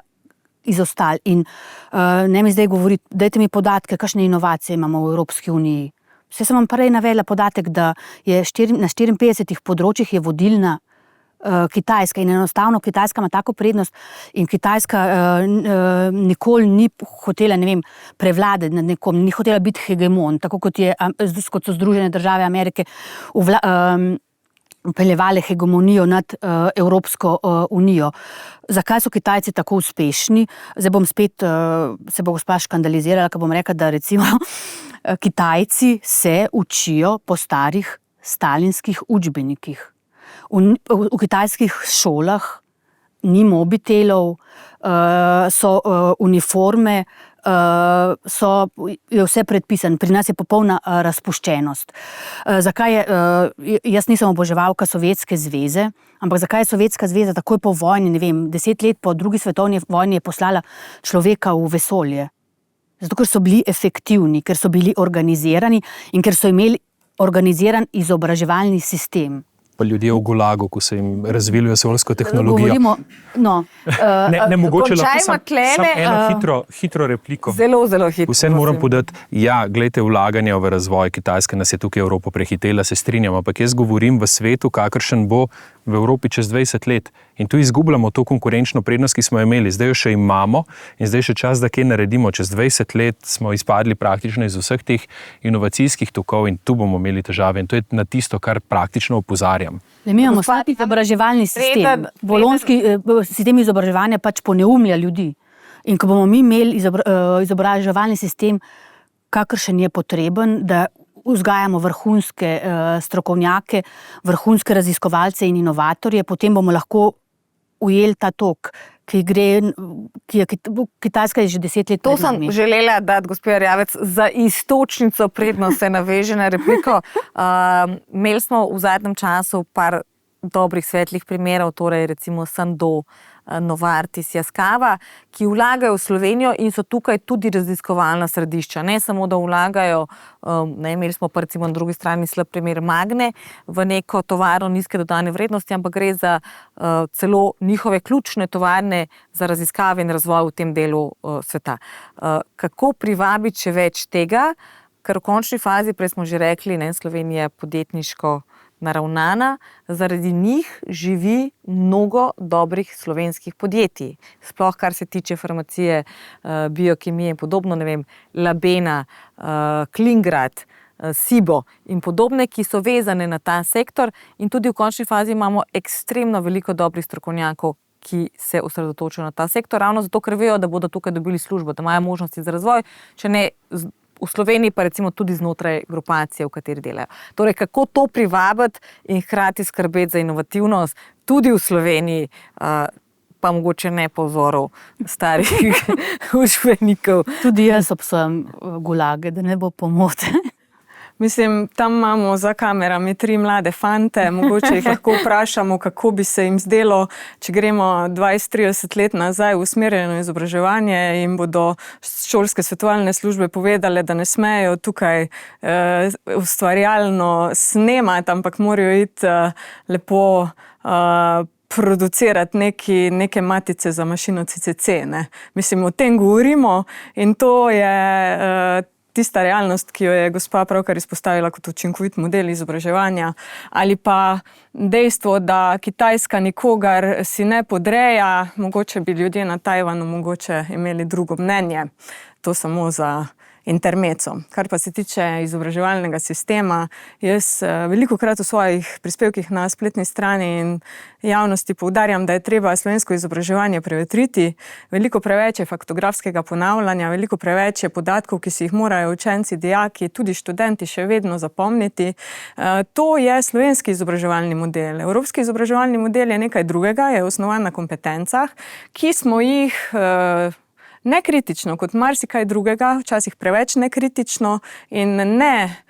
izostali. In ne mi zdaj govoriti, dajte mi podatke, kakšne inovacije imamo v Evropski uniji. Vse sem vam prej navedla podatek, da je na 54 področjih je vodilna Kitajska in enostavno Kitajska ima tako prednost in Kitajska nikoli ni hotela, prevladati nad nekom, ni hotela biti hegemon, tako kot so Združene države Amerike upeljevale hegemonijo nad Evropsko unijo. Zakaj so Kitajci tako uspešni? Zdaj bom spet, se bo gospa škandalizirala, ko bom rekla, da recimo Kitajci se učijo po starih stalinskih učbenikih. V kitajskih šolah ni mobitelov, so uniforme, je vse predpisano. Pri nas je popolna razpuščenost. Zakaj jaz nisem oboževalka Sovjetske zveze, ampak zakaj je Sovjetska zveza takoj po vojni, 10 let po drugi svetovni vojni je poslala človeka v vesolje? Zato, ker so bili efektivni, ker so bili organizirani in ker so imeli organiziran izobraževalni sistem. Pa ljudje v Gulagu, ko so jim razvili vesoljsko tehnologijo. Govorimo, mogoče lahko Končajmo samo eno hitro repliko. Zelo hitro. Vseeno moram podati, glejte, vlaganja v razvoj Kitajske nas je tukaj Evropa prehitela, se strinjam, ampak jaz govorim v svetu, kakršen bo v Evropi čez 20 let. In tu izgubljamo to konkurenčno prednost, ki smo jo imeli. Zdaj jo še imamo in zdaj še čas, da kaj naredimo. Čez 20 let smo izpadli praktično iz vseh teh inovacijskih tokov in tu bomo imeli težave. In to je na tisto, kar praktično opozarjam. Mi imamo slab izobraževalni sistem. Bolonjski sistem izobraževanja pač poneumlja ljudi. In ko bomo mi imeli izobraževalni sistem, kakršen je potreben, da vzgajamo vrhunske strokovnjake, vrhunske raziskovalce in inovatorje, potem bomo lahko ujeli ta tok, Kitajska je že 10 let To pred nami. sem želela dati, gospod Erjavec, za iztočnico, predno se naveže na repliko. Imeli smo v zadnjem času par dobrih svetlih primerov, torej recimo Sandoz, Novartis, Yaskawa, ki vlagajo v Slovenijo in so tukaj tudi raziskovalna središča. Ne samo, da vlagajo, imeli smo pa recimo na drugi strani slab primer Magne v neko tovarno nizke dodane vrednosti, ampak gre za celo njihove ključne tovarne za raziskave in razvoj v tem delu sveta. Kako privabiti še več tega, ker v končni fazi, prej smo že rekli, Slovenija je podjetniško naravnana, zaradi njih živi mnogo dobrih slovenskih podjetij. Sploh kar se tiče farmacije, biokemije in podobno, Labena, Klingrad, Sibo in podobne, ki so vezane na ta sektor in tudi v končni fazi imamo ekstremno veliko dobrih strokovnjakov, ki se osredotočajo na ta sektor, ravno zato, ker vejo, da bodo tukaj dobili službo, da imajo možnosti za razvoj, če ne v Sloveniji pa recimo tudi znotraj grupacije, v kateri delajo. Torej, kako to privabiti in hkrati skrbeti za inovativnost tudi v Sloveniji, pa mogoče ne po vzoru starih učbenikov. Tudi jaz obsojam gulage, da ne bo pomote. Mislim, tam imamo za kamerami 3 mlade fante, mogoče jih lahko vprašamo, kako bi se jim zdelo, če gremo 20-30 let nazaj v usmerjeno izobraževanje in bodo šolske svetovalne službe povedale, da ne smejo tukaj ustvarjalno snemati, ampak morajo iti lepo producirati neke matice za mašino CCC. Mislim, o tem govorimo in to je tista realnost, ki jo je gospa pravkar izpostavila kot učinkovit model izobraževanja, ali pa dejstvo, da Kitajska nikogar si ne podreja, mogoče bi ljudje na Tajvanu mogoče imeli drugo mnenje. To samo za intermezzo. Kar pa se tiče izobraževalnega sistema, jaz velikokrat v svojih prispevkih na spletni strani in javnosti poudarjam, da je treba slovensko izobraževanje prevetriti. Veliko preveč je faktografskega ponavljanja, veliko preveč je podatkov, ki si jih morajo učenci, dijaki, tudi študenti še vedno zapomniti. To je slovenski izobraževalni model. Evropski izobraževalni model je nekaj drugega, je osnovan na kompetencah, ki smo jih nekritično, kot marsikaj drugega, včasih preveč nekritično in ne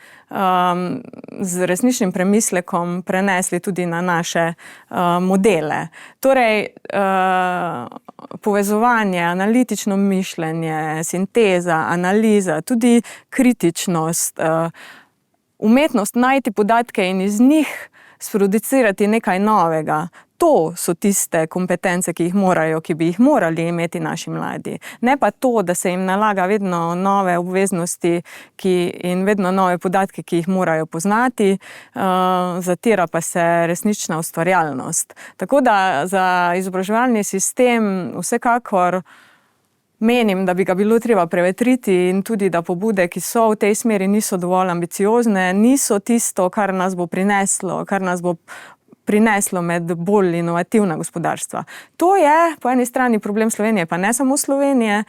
z resničnim premislekom prenesli tudi na naše modele. Torej, povezovanje, analitično mišljenje, sinteza, analiza, tudi kritičnost, umetnost najti podatke in iz njih sproducirati nekaj novega. To so tiste kompetence, ki bi jih morali imeti naši mladi. Ne pa to, da se jim nalaga vedno nove obveznosti in vedno nove podatke, ki jih morajo poznati, zatira pa se resnična ustvarjalnost. Tako da za izobraževalni sistem vsekakor menim, da bi ga bilo treba prevetriti in tudi, da pobude, ki so v tej smeri, niso dovolj ambiciozne, niso tisto, kar nas bo prineslo med bolj inovativna gospodarstva. To je po eni strani problem Slovenije, pa ne samo Slovenije,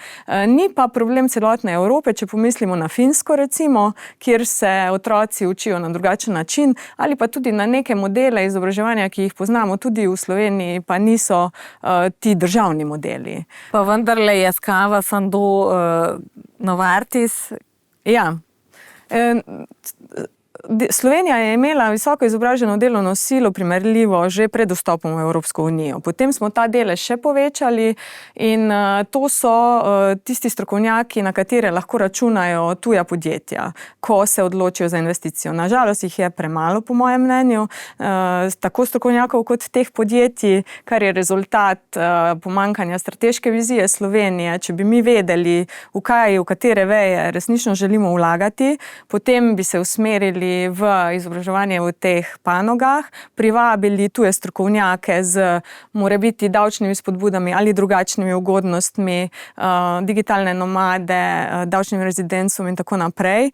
ni pa problem celotne Evrope, če pomislimo na Finsko recimo, kjer se otroci učijo na drugačen način, ali pa tudi na neke modele izobraževanja, ki jih poznamo tudi v Sloveniji, pa niso ti državni modeli. Pa vendarle je Scava Sando Novartis. Ja. Slovenija je imela visoko izobraženo delovno silo primerljivo že pred vstopom v Evropsko unijo. Potem smo ta delež še povečali in to so tisti strokovnjaki, na katere lahko računajo tuja podjetja, ko se odločijo za investicijo. Nažalost jih je premalo, po mojem mnenju, tako strokovnjakov kot teh podjetij, kar je rezultat pomanjkanja strateške vizije Slovenije. Če bi mi vedeli, v katere veje resnično želimo vlagati, potem bi se usmerili v izobraževanje v teh panogah, privabili tuje strokovnjake z morebiti davčnimi spodbudami ali drugačnimi ugodnostmi, digitalne nomade, davčnim rezidencom in tako naprej,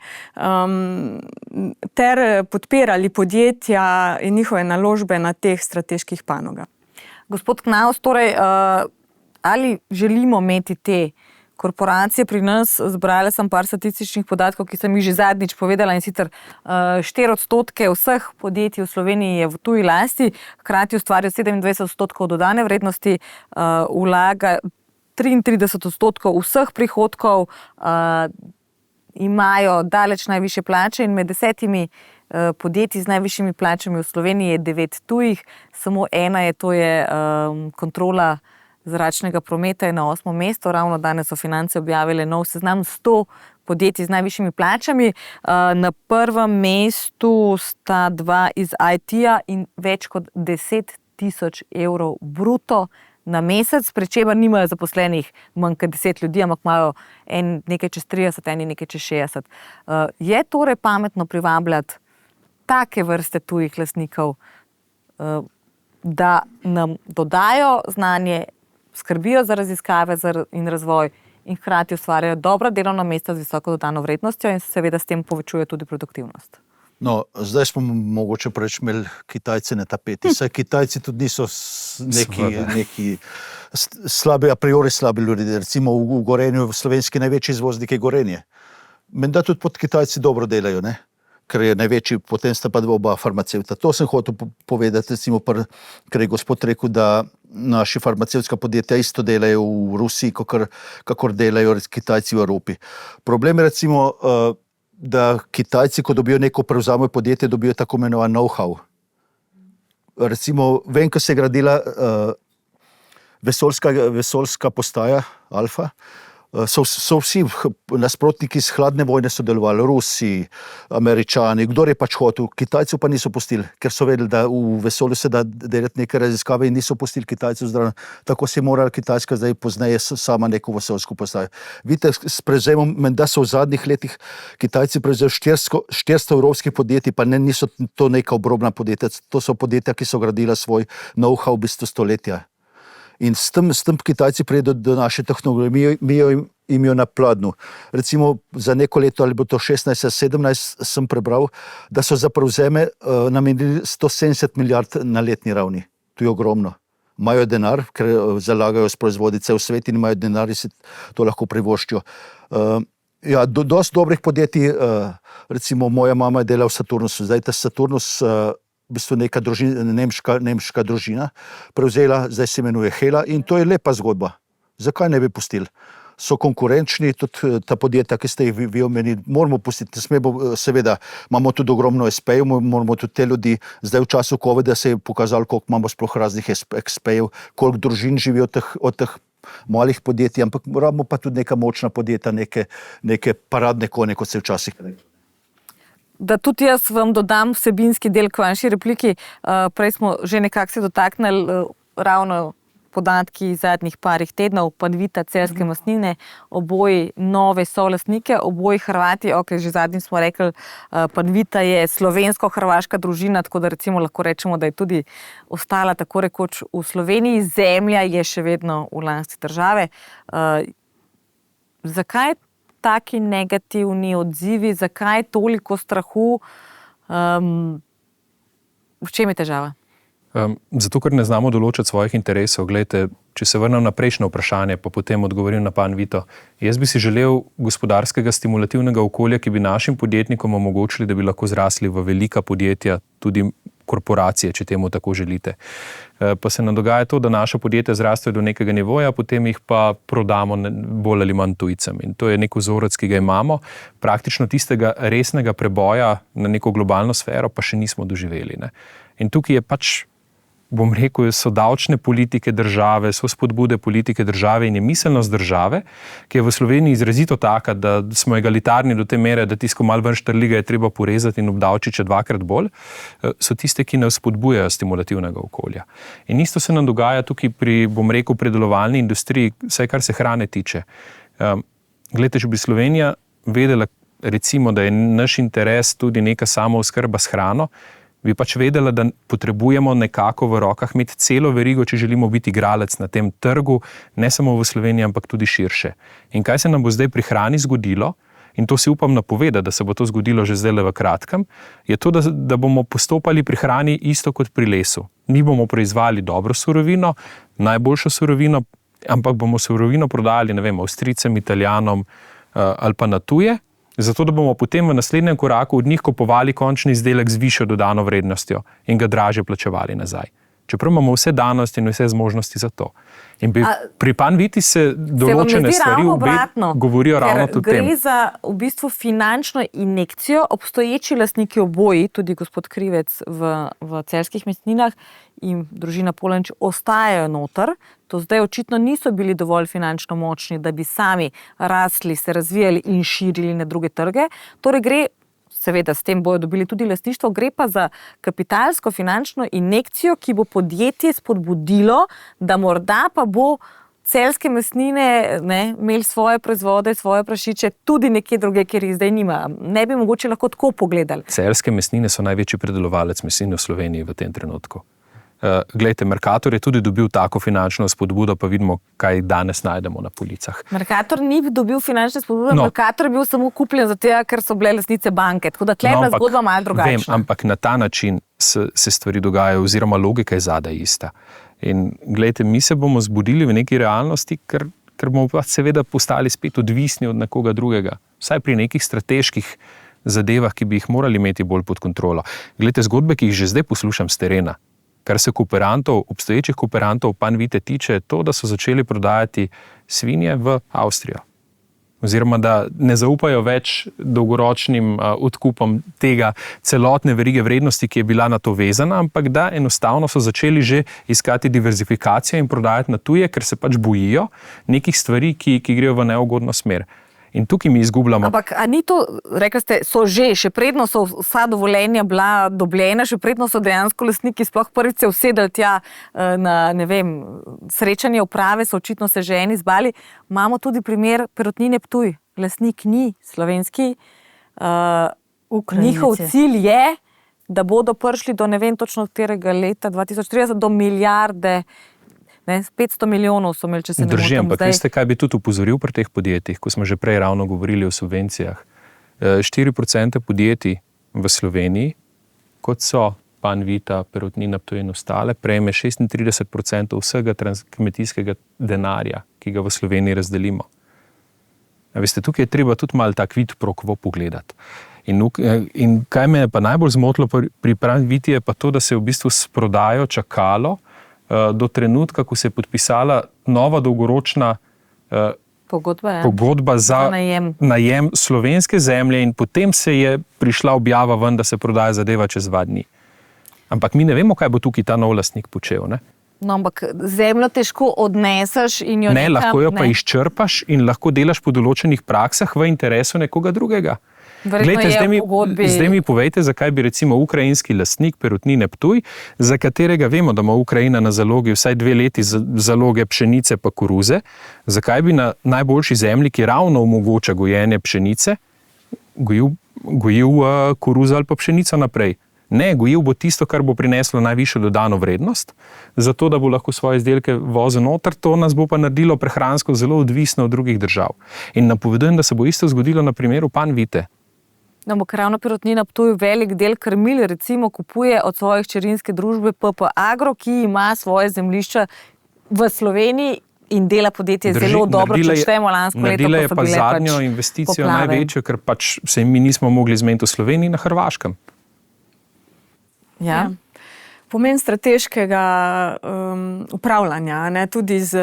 ter podpirali podjetja in njihove naložbe na teh strateških panogah. Gospod Knaus, torej, ali želimo imeti te korporacije pri nas? Zbrala sem par statističnih podatkov, ki sem jih že zadnjič povedala, in sicer 4% vseh podjetij v Sloveniji je v tuji lasti, hkrati ustvarjajo 27% dodane vrednosti, vlaga 33% vseh prihodkov, imajo daleč najvišje plače in med 10 podjetji z najvišjimi plačami v Sloveniji je 9 tujih, samo ena je, to je kontrola zračnega prometa, je na 8. mestu. Ravno danes so Finance objavile nov seznam 100 podjetij z najvišjimi plačami. Na prvem mestu sta 2 iz IT-ja in več kot 10 000 evrov bruto na mesec, pri čemer nimajo zaposlenih manj kot 10 ljudi, ampak imajo nekaj čez 30, eni nekaj čez 60. Je torej pametno privabljati take vrste tujih lastnikov, da nam dodajo znanje, skrbijo za raziskave in razvoj in hkrati ustvarjajo dobra delovna mesta z visoko dodano vrednostjo in seveda s tem povečujejo tudi produktivnost? No, zdaj smo mogoče preveč imeli Kitajce na tapeti. Saj Kitajci tudi niso neki slabi, a priori slabi ljudi. Recimo v Gorenju, v slovenski največji izvoznik je Gorenje. Menda tudi pod Kitajci dobro delajo, ne? Ker je največji, potem sta pa oba farmacevta. To sem hotel povedati, recimo, ker je gospod rekel, da naši farmacevtska podjetja isto delajo v Rusiji, kakor delajo Kitajci v Evropi. Problem je recimo, da Kitajci, ko dobijo neko prevzame podjetje, dobijo tako imenovan know-how. Recimo, vem, ko se je gradila vesoljska postaja Alfa, so vsi nasprotniki iz hladne vojne sodelovali, Rusi, Američani, kdor je pač hotel, Kitajcev pa niso pustili, ker so vedeli, da v vesolju se da delati neke raziskave in niso pustili Kitajcev zdravo. Tako se je morala Kitajska zdaj pozneje sama neko vesoljsko postajo. Vidite, s prevzemom, menda so v zadnjih letih Kitajci prevzeli 400 evropskih podjetij, pa niso to neka obrobna podjetja, to so podjetja, ki so gradila svoj know-how v bistvu stoletja. In s tem Kitajci prijedo do naše tehnologije, mi jim jo na pladnju. Recimo za neko leto, ali bo to 16-17, sem prebral, da so za prevzeme namenili 170 milijard na letni ravni. To je ogromno. Imajo denar, ker zalagajo s proizvodi cel svet in imajo denar in si to lahko privoščijo. Ja, dosti dobrih podjetij, recimo moja mama je delala v Saturnusu, zdaj ta Saturnus, v bistvu neka družina, nemška družina prevzela, zdaj se imenuje Hela in to je lepa zgodba. Zakaj ne bi pustili? So konkurenčni, tudi ta podjetja, ki ste jih vi omenili, moramo pustiti. Seveda, imamo tudi ogromno SP-jev, moramo tudi te ljudi, zdaj v času COVID-a se je pokazalo, koliko imamo sploh raznih SP-jev, koliko družin živi od teh malih podjetij, ampak moramo pa tudi neka močna podjetja, neke paradne konje, kot se včasih reče. Da tudi jaz vam dodam vsebinski del k vaši repliki. Prej smo že nekako se dotaknili ravno podatki zadnjih parih tednov, Panvita, Celjske mesnine, oboji nove solastnike, oboji Hrvati, že zadnji smo rekli, Panvita je slovensko-hrvaška družina, tako da recimo lahko rečemo, da je tudi ostala tako rekoč v Sloveniji, zemlja je še vedno v lasti države. Zakaj taki negativni odzivi, zakaj toliko strahu, v čem je težava? Zato, ker ne znamo določiti svojih interesov. Glejte, če se vrnem na prejšnje vprašanje, pa potem odgovorim na Panvito. Jaz bi si želel gospodarskega stimulativnega okolja, ki bi našim podjetnikom omogočili, da bi lahko zrasli v velika podjetja, tudi korporacije, če temu tako želite. Pa se nam dogaja to, da naša podjetja zrastejo do nekega nivoja, potem jih pa prodamo bolj ali manj tujcem. In to je nek vzorec, ki ga imamo. Praktično tistega resnega preboja na neko globalno sfero pa še nismo doživeli. Ne? In tukaj je pač, bom rekel, so davčne politike države, so spodbude politike države in je miselnost države, ki je v Sloveniji izrazito taka, da smo egalitarni do te mere, da tisto malo ven štrliga je treba porezati in obdavčiti še dvakrat bolj, so tiste, ki ne spodbujajo stimulativnega okolja. In isto se nam dogaja tukaj pri, bom rekel, predelovalni industriji, vsaj kar se hrane tiče. Glejte, če bi Slovenija vedela, recimo, da je naš interes tudi neka samooskrba s hrano, bi pač vedela, da potrebujemo nekako v rokah imeti celo verigo, če želimo biti igralec na tem trgu, ne samo v Sloveniji, ampak tudi širše. In kaj se nam bo zdaj pri hrani zgodilo, in to si upam napovedati, da se bo to zgodilo že zdaj v kratkem, je to, da bomo postopali pri hrani isto kot pri lesu. Mi bomo proizvali dobro surovino, najboljšo surovino, ampak bomo surovino prodajali, ne vem, Avstrijcem, Italijanom ali pa na tuje, zato da bomo potem v naslednjem koraku od njih kupovali končni izdelek z višjo dodano vrednostjo in ga dražje plačevali nazaj. Čeprav imamo vse danosti in vse zmožnosti za to. In pri Panviti se določene stvari govorijo ravno o tem. Gre za v bistvu finančno injekcijo, obstoječi lastniki oboji, tudi gospod Krivec v Celjskih mesninah in družina Polenč ostajajo noter. To zdaj očitno niso bili dovolj finančno močni, da bi sami rasli, se razvijali in širili na druge trge. Torej gre, seveda s tem bojo dobili tudi lastništvo, gre pa za kapitalsko finančno injekcijo, ki bo podjetje spodbudilo, da morda pa bo Celjske mesnine imeli svoje proizvode, svoje prašiče tudi nekje druge, kjer jih zdaj nima. Ne bi mogoče lahko tako pogledali. Celjske mesnine so največji predelovalec mesnin v Sloveniji v tem trenutku. Glejte, Mercator je tudi dobil tako finančno spodbudo, pa vidimo, kaj danes najdemo na policah. Mercator ni dobil finančne spodbude, Mercator je bil samo kupljen zato, ker so bile lastnice banke, tako da tle je zgodba malo drugačna. Vem, ampak na ta način se stvari dogajajo, oziroma logika je zadaj ista. In glejte, mi se bomo zbudili v neki realnosti, ker bomo pa seveda postali spet odvisni od nekoga drugega. Vsaj pri nekih strateških zadevah, ki bi jih morali imeti bolj pod kontrolo. Glejte, zgodbe, ki jih že zdaj poslušam s terena, kar se kooperantov, obstoječih kooperantov Panvite tiče, je to, da so začeli prodajati svinje v Avstrijo. Oziroma, da ne zaupajo več dolgoročnim odkupom tega celotne verige vrednosti, ki je bila na to vezana, ampak da enostavno so začeli že iskati diverzifikacijo in prodajati na tuje, ker se pač bojijo nekih stvari, ki grejo v neugodno smer. In tukaj mi izgubljamo. Ampak, a ni to, rekli ste, še predno so vsa dovoljenja bila dobljena, še predno so dejansko lastniki sploh prvič se usedali tja na, ne vem, srečanje uprave, so očitno se že eni zbali. Imamo tudi primer Perutnine Ptuj. Lastnik ni slovenski. Njihov cilj je, da bodo prišli do ne vem točno katerega leta 2030 do milijarde. 500 milijonov so imeli, če se ne motim. Drži, ampak veste, kaj bi tudi upozoril pri teh podjetjih, ko smo že prej ravno govorili o subvencijah. 4% podjetij v Sloveniji, kot so Panvita, Perutnina Ptuj in ostale, prejme 36% vsega kmetijskega denarja, ki ga v Sloveniji razdelimo. Veste, tukaj je treba tudi malo tak vid pro quo pogledati. In kaj me je pa najbolj zmotilo pri Panviti je pa to, da se je v bistvu s prodajo čakalo do trenutka, ko se je podpisala nova dolgoročna pogodba za najem slovenske zemlje in potem se je prišla objava ven, da se prodaja zadeva čez 2 dni. Ampak mi ne vemo, kaj bo tukaj ta nov lastnik počel, ne? No, ampak zemljo težko odneseš in jo lahko jo pa izčrpaš in lahko delaš po določenih praksah v interesu nekoga drugega. Verjetno je v pogodbi. Zdaj mi povejte, zakaj bi recimo ukrajinski lastnik Perutnine Ptuj, za katerega vemo, da ima Ukrajina na zalogi vsaj 2 leti zaloge pšenice pa koruze, zakaj bi na najboljši zemlji, ki ravno omogoča gojenje pšenice, gojil koruzo ali pa pšenico naprej. Ne, gojil bo tisto, kar bo prineslo najvišjo dodano vrednost, zato da bo lahko svoje izdelke vozil noter, to nas bo pa naredilo prehransko zelo odvisno od drugih držav. In napovedujem, da se bo isto zgodilo na primeru Panvite. No, ampak ravno Perutnina Ptuj velik del krmil recimo kupuje od svoje hčerinske družbe PP Agro, ki ima svoje zemljišča v Sloveniji in dela podjetje zelo dobro, če štejemo lansko leto, naredila je pa zadnjo investicijo poplave. Največjo, ker pač se mi nismo mogli zmeniti v Sloveniji, na Hrvaškem. Ja. Pomen strateškega upravljanja, ne, tudi z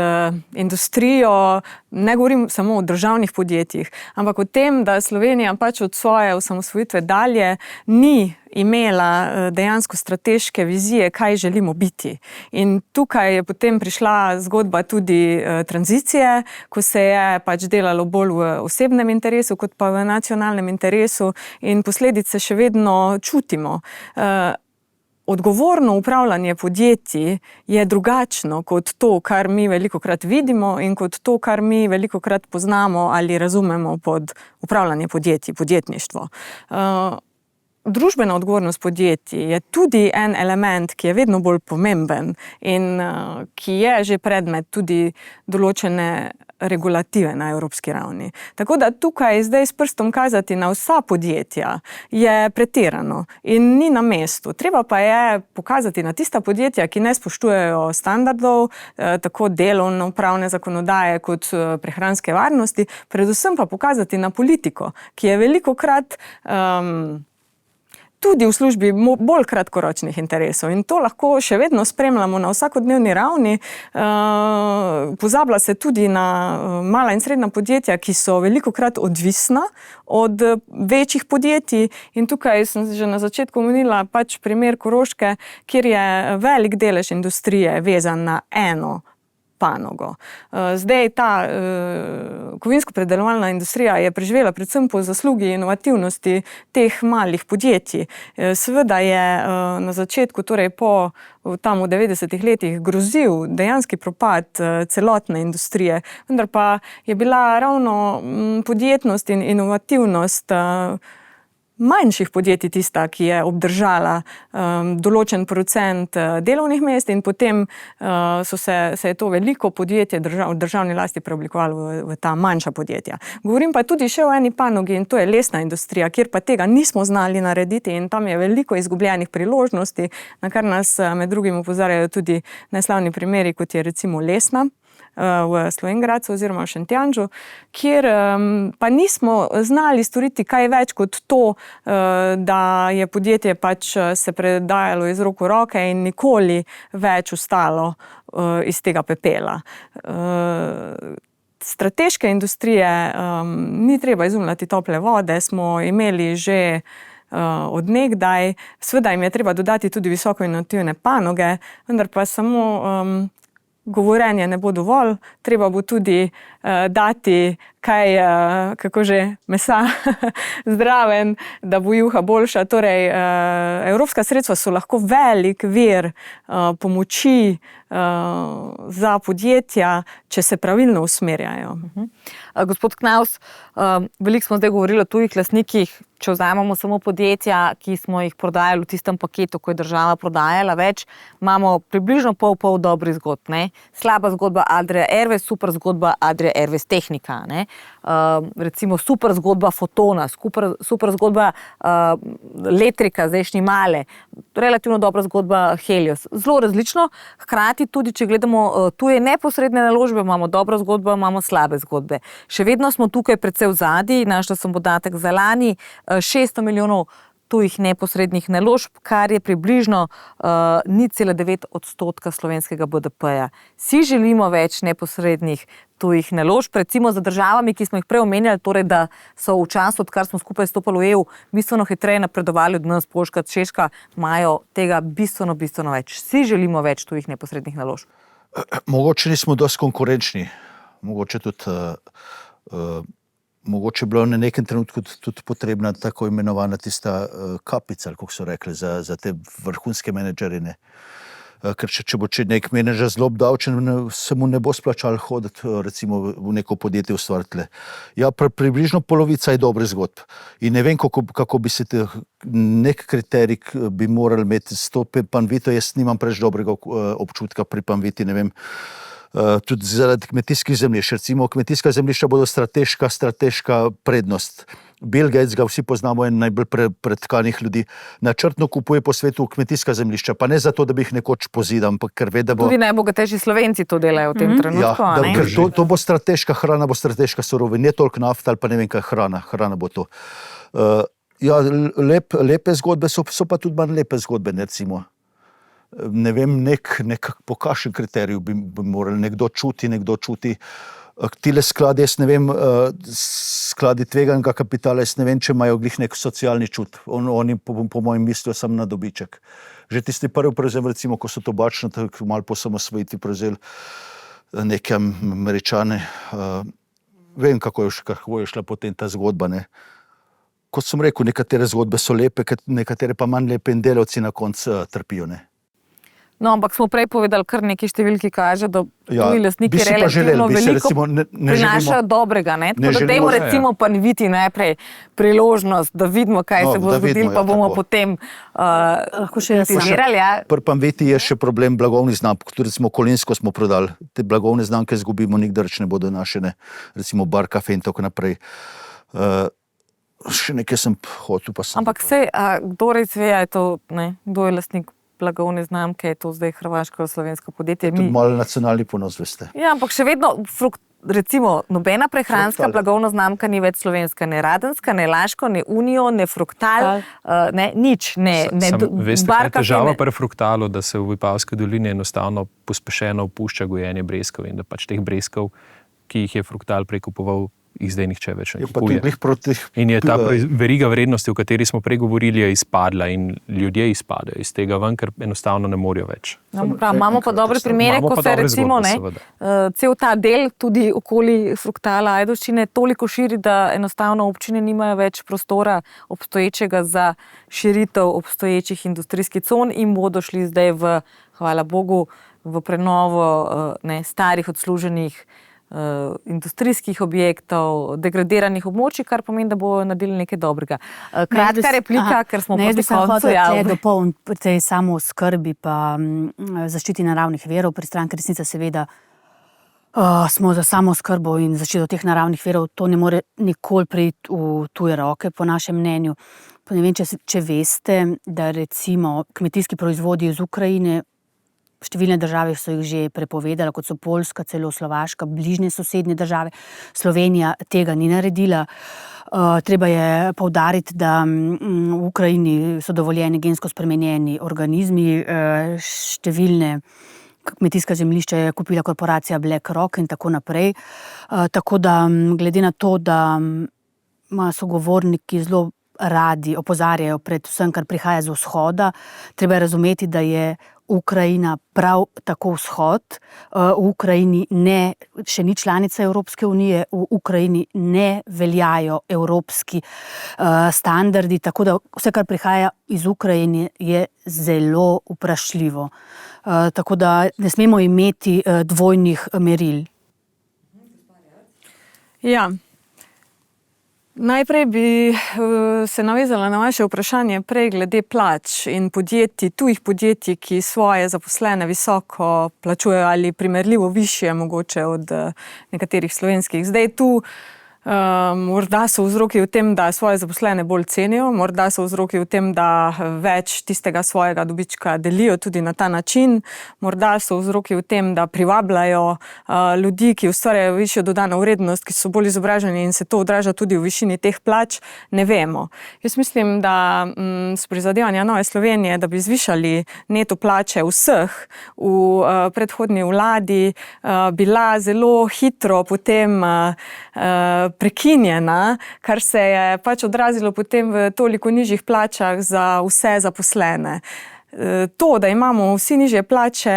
industrijo, ne govorim samo o državnih podjetjih, ampak o tem, da Slovenija pač od svoje osamosvojitve dalje ni imela dejansko strateške vizije, kaj želimo biti. In tukaj je potem prišla zgodba tudi tranzicije, ko se je pač delalo bolj v osebnem interesu, kot pa v nacionalnem interesu in posledice še vedno čutimo. Odgovorno upravljanje podjetij je drugačno kot to, kar mi velikokrat vidimo in kot to, kar mi velikokrat poznamo ali razumemo pod upravljanje podjetij, podjetništvo. Družbena odgovornost podjetij je tudi en element, ki je vedno bolj pomemben in ki je že predmet tudi določene regulative na evropski ravni. Tako da tukaj zdaj s prstom kazati na vsa podjetja je pretirano in ni na mestu. Treba pa je pokazati na tista podjetja, ki ne spoštujejo standardov, tako delovno-pravne zakonodaje kot prehranske varnosti, predvsem pa pokazati na politiko, ki je velikokrat tudi v službi bolj kratkoročnih interesov in to lahko še vedno spremljamo na vsakodnevni ravni. Pozablja se tudi na mala in srednja podjetja, ki so velikokrat odvisna od večjih podjetij in tukaj sem že na začetku omenila pač primer Koroške, kjer je velik delež industrije vezan na eno panogo. Zdaj ta kovinsko-predelovalna industrija je preživela predvsem po zaslugi inovativnosti teh malih podjetij. Seveda je na začetku, torej po tam v 90-ih letih grozil dejanski propad celotne industrije, vendar pa je bila ravno podjetnost in inovativnost manjših podjetij tista, ki je obdržala določen procent delovnih mest in potem se je to veliko podjetje v državni lasti preoblikovalo v ta manjša podjetja. Govorim pa tudi še o eni panogi in to je lesna industrija, kjer pa tega nismo znali narediti in tam je veliko izgubljenih priložnosti, na kar nas med drugim opozarjajo tudi neslavni primeri, kot je recimo lesna v Slovenj Gradcu oziroma v Šentjanžu, kjer pa nismo znali storiti kaj več kot to, da je podjetje pač se predajalo iz rok v roke in nikoli več ostalo iz tega pepela. Strateške industrije ni treba izumljati tople vode, smo imeli že od nekdaj. Seveda jim je treba dodati tudi visoko inovativne panoge, vendar pa samo govorenje ne bo dovolj, treba bo tudi dati kaj, kako že, mesa zdraven, da bo juha boljša. Torej, evropska sredstva so lahko velik vir pomoči za podjetja, če se pravilno usmerjajo. Gospod Knaus, veliko smo zdaj govorili o tujih lastnikih, če vzamemo samo podjetja, ki smo jih prodajali v tistem paketu, ko je država prodajala več, imamo približno pol dobrih zgodb, ne? Slaba zgodba Adria Airways, super zgodba Adria Airways Tehnika, ne? Recimo super zgodba Fotona, super zgodba Letrika, zdajšnji Male, relativno dobra zgodba Helios. Zelo različno, hkrati tudi, če gledamo tuje neposredne naložbe, imamo dobro zgodbo, imamo slabe zgodbe. Še vedno smo tukaj predvsej v zadnji, našla sem podatek za lani, 600 milijonov tujih neposrednih naložb, kar je približno 0,9% slovenskega BDP-ja. Si želimo več neposrednih tujih naložb, recimo za državami, ki smo jih prej omenjali, torej da so v času, odkar smo skupaj stopili v EU, bistveno hitreje napredovali od nas, Poljska, Češka, imajo tega bistveno več. Si želimo več tujih neposrednih naložb. Mogoče nismo dosti konkurenčni, mogoče tudi mogoče bila na nekem trenutku tudi potrebna tako imenovana tista kapica, kako so rekli, za te vrhunske menedžerine. Ker če bo nek menedžer zelo obdavčen, se mu ne bo splačalo hoditi recimo v neko podjetje ustvariti. Ja, približno polovica je dobrih zgodb. In ne vem, kako bi se nek kriterij bi morali imeti s to Panvito. Jaz nimam preveč dobrega občutka pri Panviti, ne vem. Tudi zaradi kmetijskih zemljišč. Recimo, kmetijska zemljišča bodo strateška prednost. Bill Gates, ga vsi poznamo, je najbolj pretkanih ljudi. Načrtno kupuje po svetu kmetijska zemljišča, pa ne zato, da bi jih nekoč pozidal, ampak ker ve, da bo... Tudi najbogatejši Slovenci to delajo v tem trenutku. Ja, ker to bo strateška hrana, bo strateška surovina, ne toliko nafta ali pa ne vem kaj hrana bo to. Ja, lepe zgodbe so pa tudi manj lepe zgodbe, recimo. Ne vem, po kakšen kriteriju bi morali nekdo čuti. Tile skladi, jaz ne vem, skladi tveganega kapitala, jaz ne vem, če imajo glih nek socialni čut. Oni po mojem mislijo samo na dobiček. Že tisti prvi prevzem, recimo, ko so tobačno, tako malo po samosvojitvi prevzeli neke Američane. Vem, kako je šla potem ta zgodba, ne. Kot sem rekel, nekatere zgodbe so lepe, nekatere pa manj lepe in delavci na koncu trpijo, ne. No, ampak smo prej povedali, kar neki številki kaže, da tuji lastniki relativno veliko prinašajo dobrega, ne? Tako da dajmo recimo Panviti najprej priložnost, da vidimo, kaj se bo zgodilo, pa bomo potem decidirali. Pri Panviti je še problem blagovnih znamk, tudi recimo Kolinsko smo prodali. Te blagovne znamke izgubimo, nikdar več ne bodo naše, ne? Recimo Bar Cafe in tako naprej. Še nekaj sem hotel, pa sem... Ampak sej, kdo res ve, je to, ne? Kdo je lastnik blagovne znamke, je to zdaj hrvaško, slovensko podjetje. Tudi malo nacionalni ponos, veste. Ja, ampak še vedno, recimo, nobena prehranska blagovna znamka ni več slovenska, ne Radenska, ne Laško, ne Unijo, ne Fruktal, ne, nič, ne. Veste, kaj je težava pri Fruktalu, da se v Vipavski dolini enostavno pospešeno opušča gojenje breskov in da pač teh breskov, ki jih je Fruktal prekupoval, jih zdaj nihče več ne kupuje. In je ta veriga vrednosti, o kateri smo pregovorili, je izpadla in ljudje izpadajo iz tega ven, ker enostavno ne morejo več. Imamo pa dobre primere, ko se recimo cel ta del tudi okoli Fruktala, Ajdovščine toliko širi, da enostavno občine nimajo več prostora obstoječega za širitev obstoječih industrijskih con in bodo šli zdaj hvala Bogu, v prenovo starih odsluženih industrijskih objektov, degradiranih območij, kar pomeni, da bojo naredili nekaj dobrega. Kratka replika, ker smo proti koncu. Dopolniti pri tej samooskrbi pa zaščiti naravnih virov. Pri Stranki Resnica seveda smo za samooskrbo in zaščito teh naravnih virov. To ne more nikoli priti v tuje roke, po našem mnenju. Ne vem, če veste, da recimo kmetijski proizvodi iz Ukrajine, številne države so jih že prepovedale, kot so Poljska, celo Slovaška, bližnje sosednje države. Slovenija tega ni naredila. Treba je poudariti, da v Ukrajini so dovoljeni gensko spremenjeni organizmi, številne kmetijska zemljišča je kupila korporacija BlackRock in tako naprej. Tako da, glede na to, da sogovorniki zelo radi opozarjajo pred vsem, kar prihaja z vzhoda, treba je razumeti, da je Ukrajina prav tako vzhod. V Ukrajini še ni članica Evropske unije, v Ukrajini ne veljajo evropski standardi, tako da vse, kar prihaja iz Ukrajine, je zelo vprašljivo. Tako da ne smemo imeti dvojnih meril. Ja. Najprej bi se navezala na vaše vprašanje prej glede plač in podjetij, tujih podjetij, ki svoje zaposlene visoko plačujejo ali primerljivo višje mogoče od nekaterih slovenskih. Zdaj tu morda so vzroki v tem, da svoje zaposlene bolj cenijo, morda so vzroki v tem, da več tistega svojega dobička delijo tudi na ta način, morda so vzroki v tem, da privabljajo ljudi, ki ustvarjajo višjo dodano vrednost, ki so bolj izobraženi in se to odraža tudi v višini teh plač, ne vemo. Jaz mislim, da s prizadevanja Nove Slovenije, da bi zvišali neto plače vseh v predhodni vladi, bila zelo hitro potem prekinjena, kar se je pač odrazilo potem v toliko nižjih plačah za vse zaposlene. to, da imamo vsi nižje plače,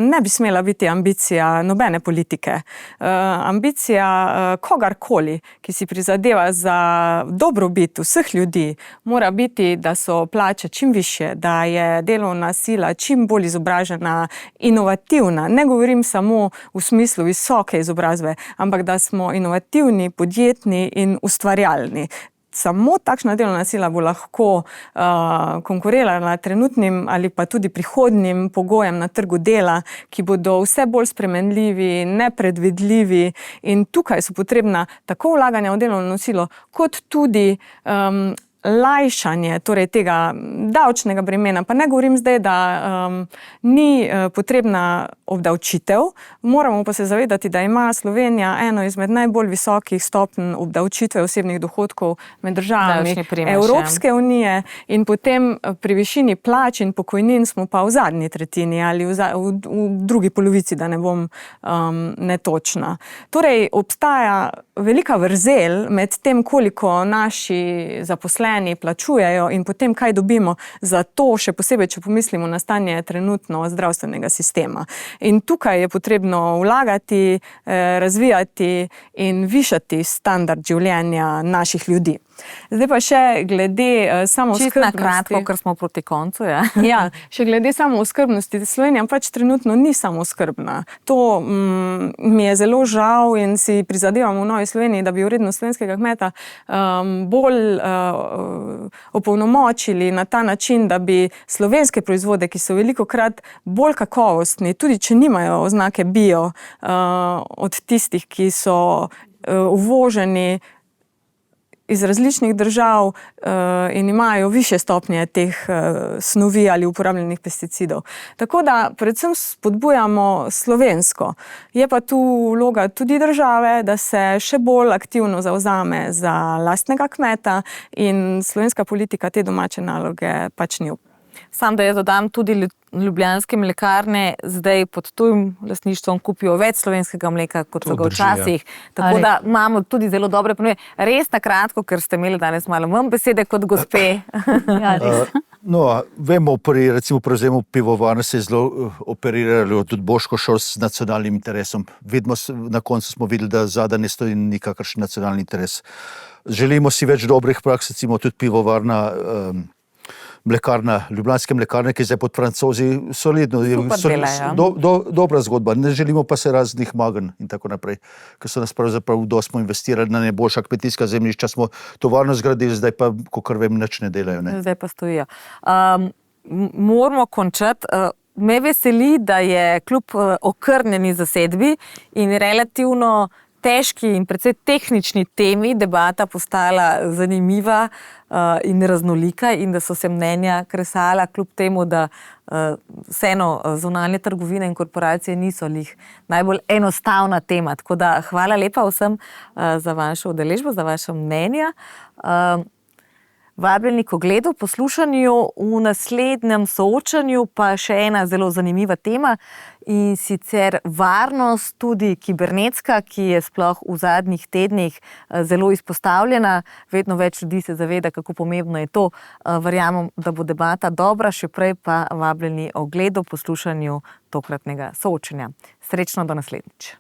ne bi smela biti ambicija nobene politike. Ambicija kogarkoli, ki si prizadeva za dobrobit vseh ljudi, mora biti, da so plače čim višje, da je delovna sila čim bolj izobražena, inovativna. Ne govorim samo v smislu visoke izobrazbe, ampak da smo inovativni, podjetni in ustvarjalni. Samo takšna delovna sila bo lahko konkurirala trenutnim ali pa tudi prihodnjim pogojem na trgu dela, ki bodo vse bolj spremenljivi, nepredvidljivi, in tukaj so potrebna tako vlaganja v delovno silo, kot tudi lajšanje, torej tega davčnega bremena. Pa ne govorim zdaj, da ni potrebna obdavčitev, moramo pa se zavedati, da ima Slovenija eno izmed najbolj visokih stopenj obdavčitve osebnih dohodkov med državami Evropske unije, in potem pri višini plač in pokojnin smo pa v zadnji tretjini ali v drugi polovici, da ne bom netočna. Torej, obstaja velika vrzel med tem, koliko naši zaposleni plačujejo in potem kaj dobimo za to, še posebej, če pomislimo na stanje trenutno zdravstvenega sistema. In tukaj je potrebno vlagati, razvijati in višati standard življenja naših ljudi. Zdaj pa še glede samooskrbnosti. Čisto na kratko, ker smo proti koncu. Ja, še glede samooskrbnosti. Slovenija pač trenutno ni samooskrbna. To mi je zelo žal in si prizadevamo v Novi Sloveniji, da bi vrednost slovenskega kmeta bolj opolnomočili na ta način, da bi slovenske proizvode, ki so velikokrat bolj kakovostni, tudi če nimajo oznake bio, od tistih, ki so uvoženi iz različnih držav in imajo višje stopnje teh snovi ali uporabljenih pesticidov. Tako da predvsem spodbujamo slovensko. Je pa tu vloga tudi države, da se še bolj aktivno zavzame za lastnega kmeta, in slovenska politika te domače naloge pač ni. Sam, da jaz dodam, tudi ljubljanske mlekarne zdaj pod tujim lastništvom kupijo več slovenskega mleka, kot so ga včasih. Tako da imamo tudi zelo dobre ponudbe. Res na kratko, ker ste imeli danes malo manj besede kot gospe. Vemo, pri recimo prevzemu pivovarne se je zelo operiralo, tudi Boško šel s nacionalnim interesom. Na koncu smo videli, da zadaj ne stoji nikakršen nacionalni interes. Želimo si več dobrih praks, recimo tudi pivovarna, ljubljanske mlekarne, ki je zdaj pod Francozi, solidno. Dobra zgodba. Ne želimo pa se raznih magen in tako naprej, ker so nas pravzaprav smo investirali na najboljša kmetijska zemljišča, smo tovarno zgradili, zdaj pa, kakor vem, nič ne delajo. Zdaj pa stojijo. Moramo končati. Me veseli, da je kljub okrnjeni zasedbi in relativno težki in predvsej tehnični temi debata postala zanimiva in raznolika, in da so se mnenja kresala, kljub temu, da vseeno zunanje trgovine in korporacije niso lih najbolj enostavna tema. Tako da hvala lepa vsem za vašo udeležbo, za vaše mnenja. Vabljeni k ogledu, poslušanju. V naslednjem soočanju pa še ena zelo zanimiva tema, in sicer varnost, tudi kibernetska, ki je sploh v zadnjih tednih zelo izpostavljena. Vedno več ljudi se zaveda, kako pomembno je to. Verjamem, da bo debata dobra, še prej pa vabljeni ogledu, poslušanju tokratnega soočanja. Srečno do naslednjič.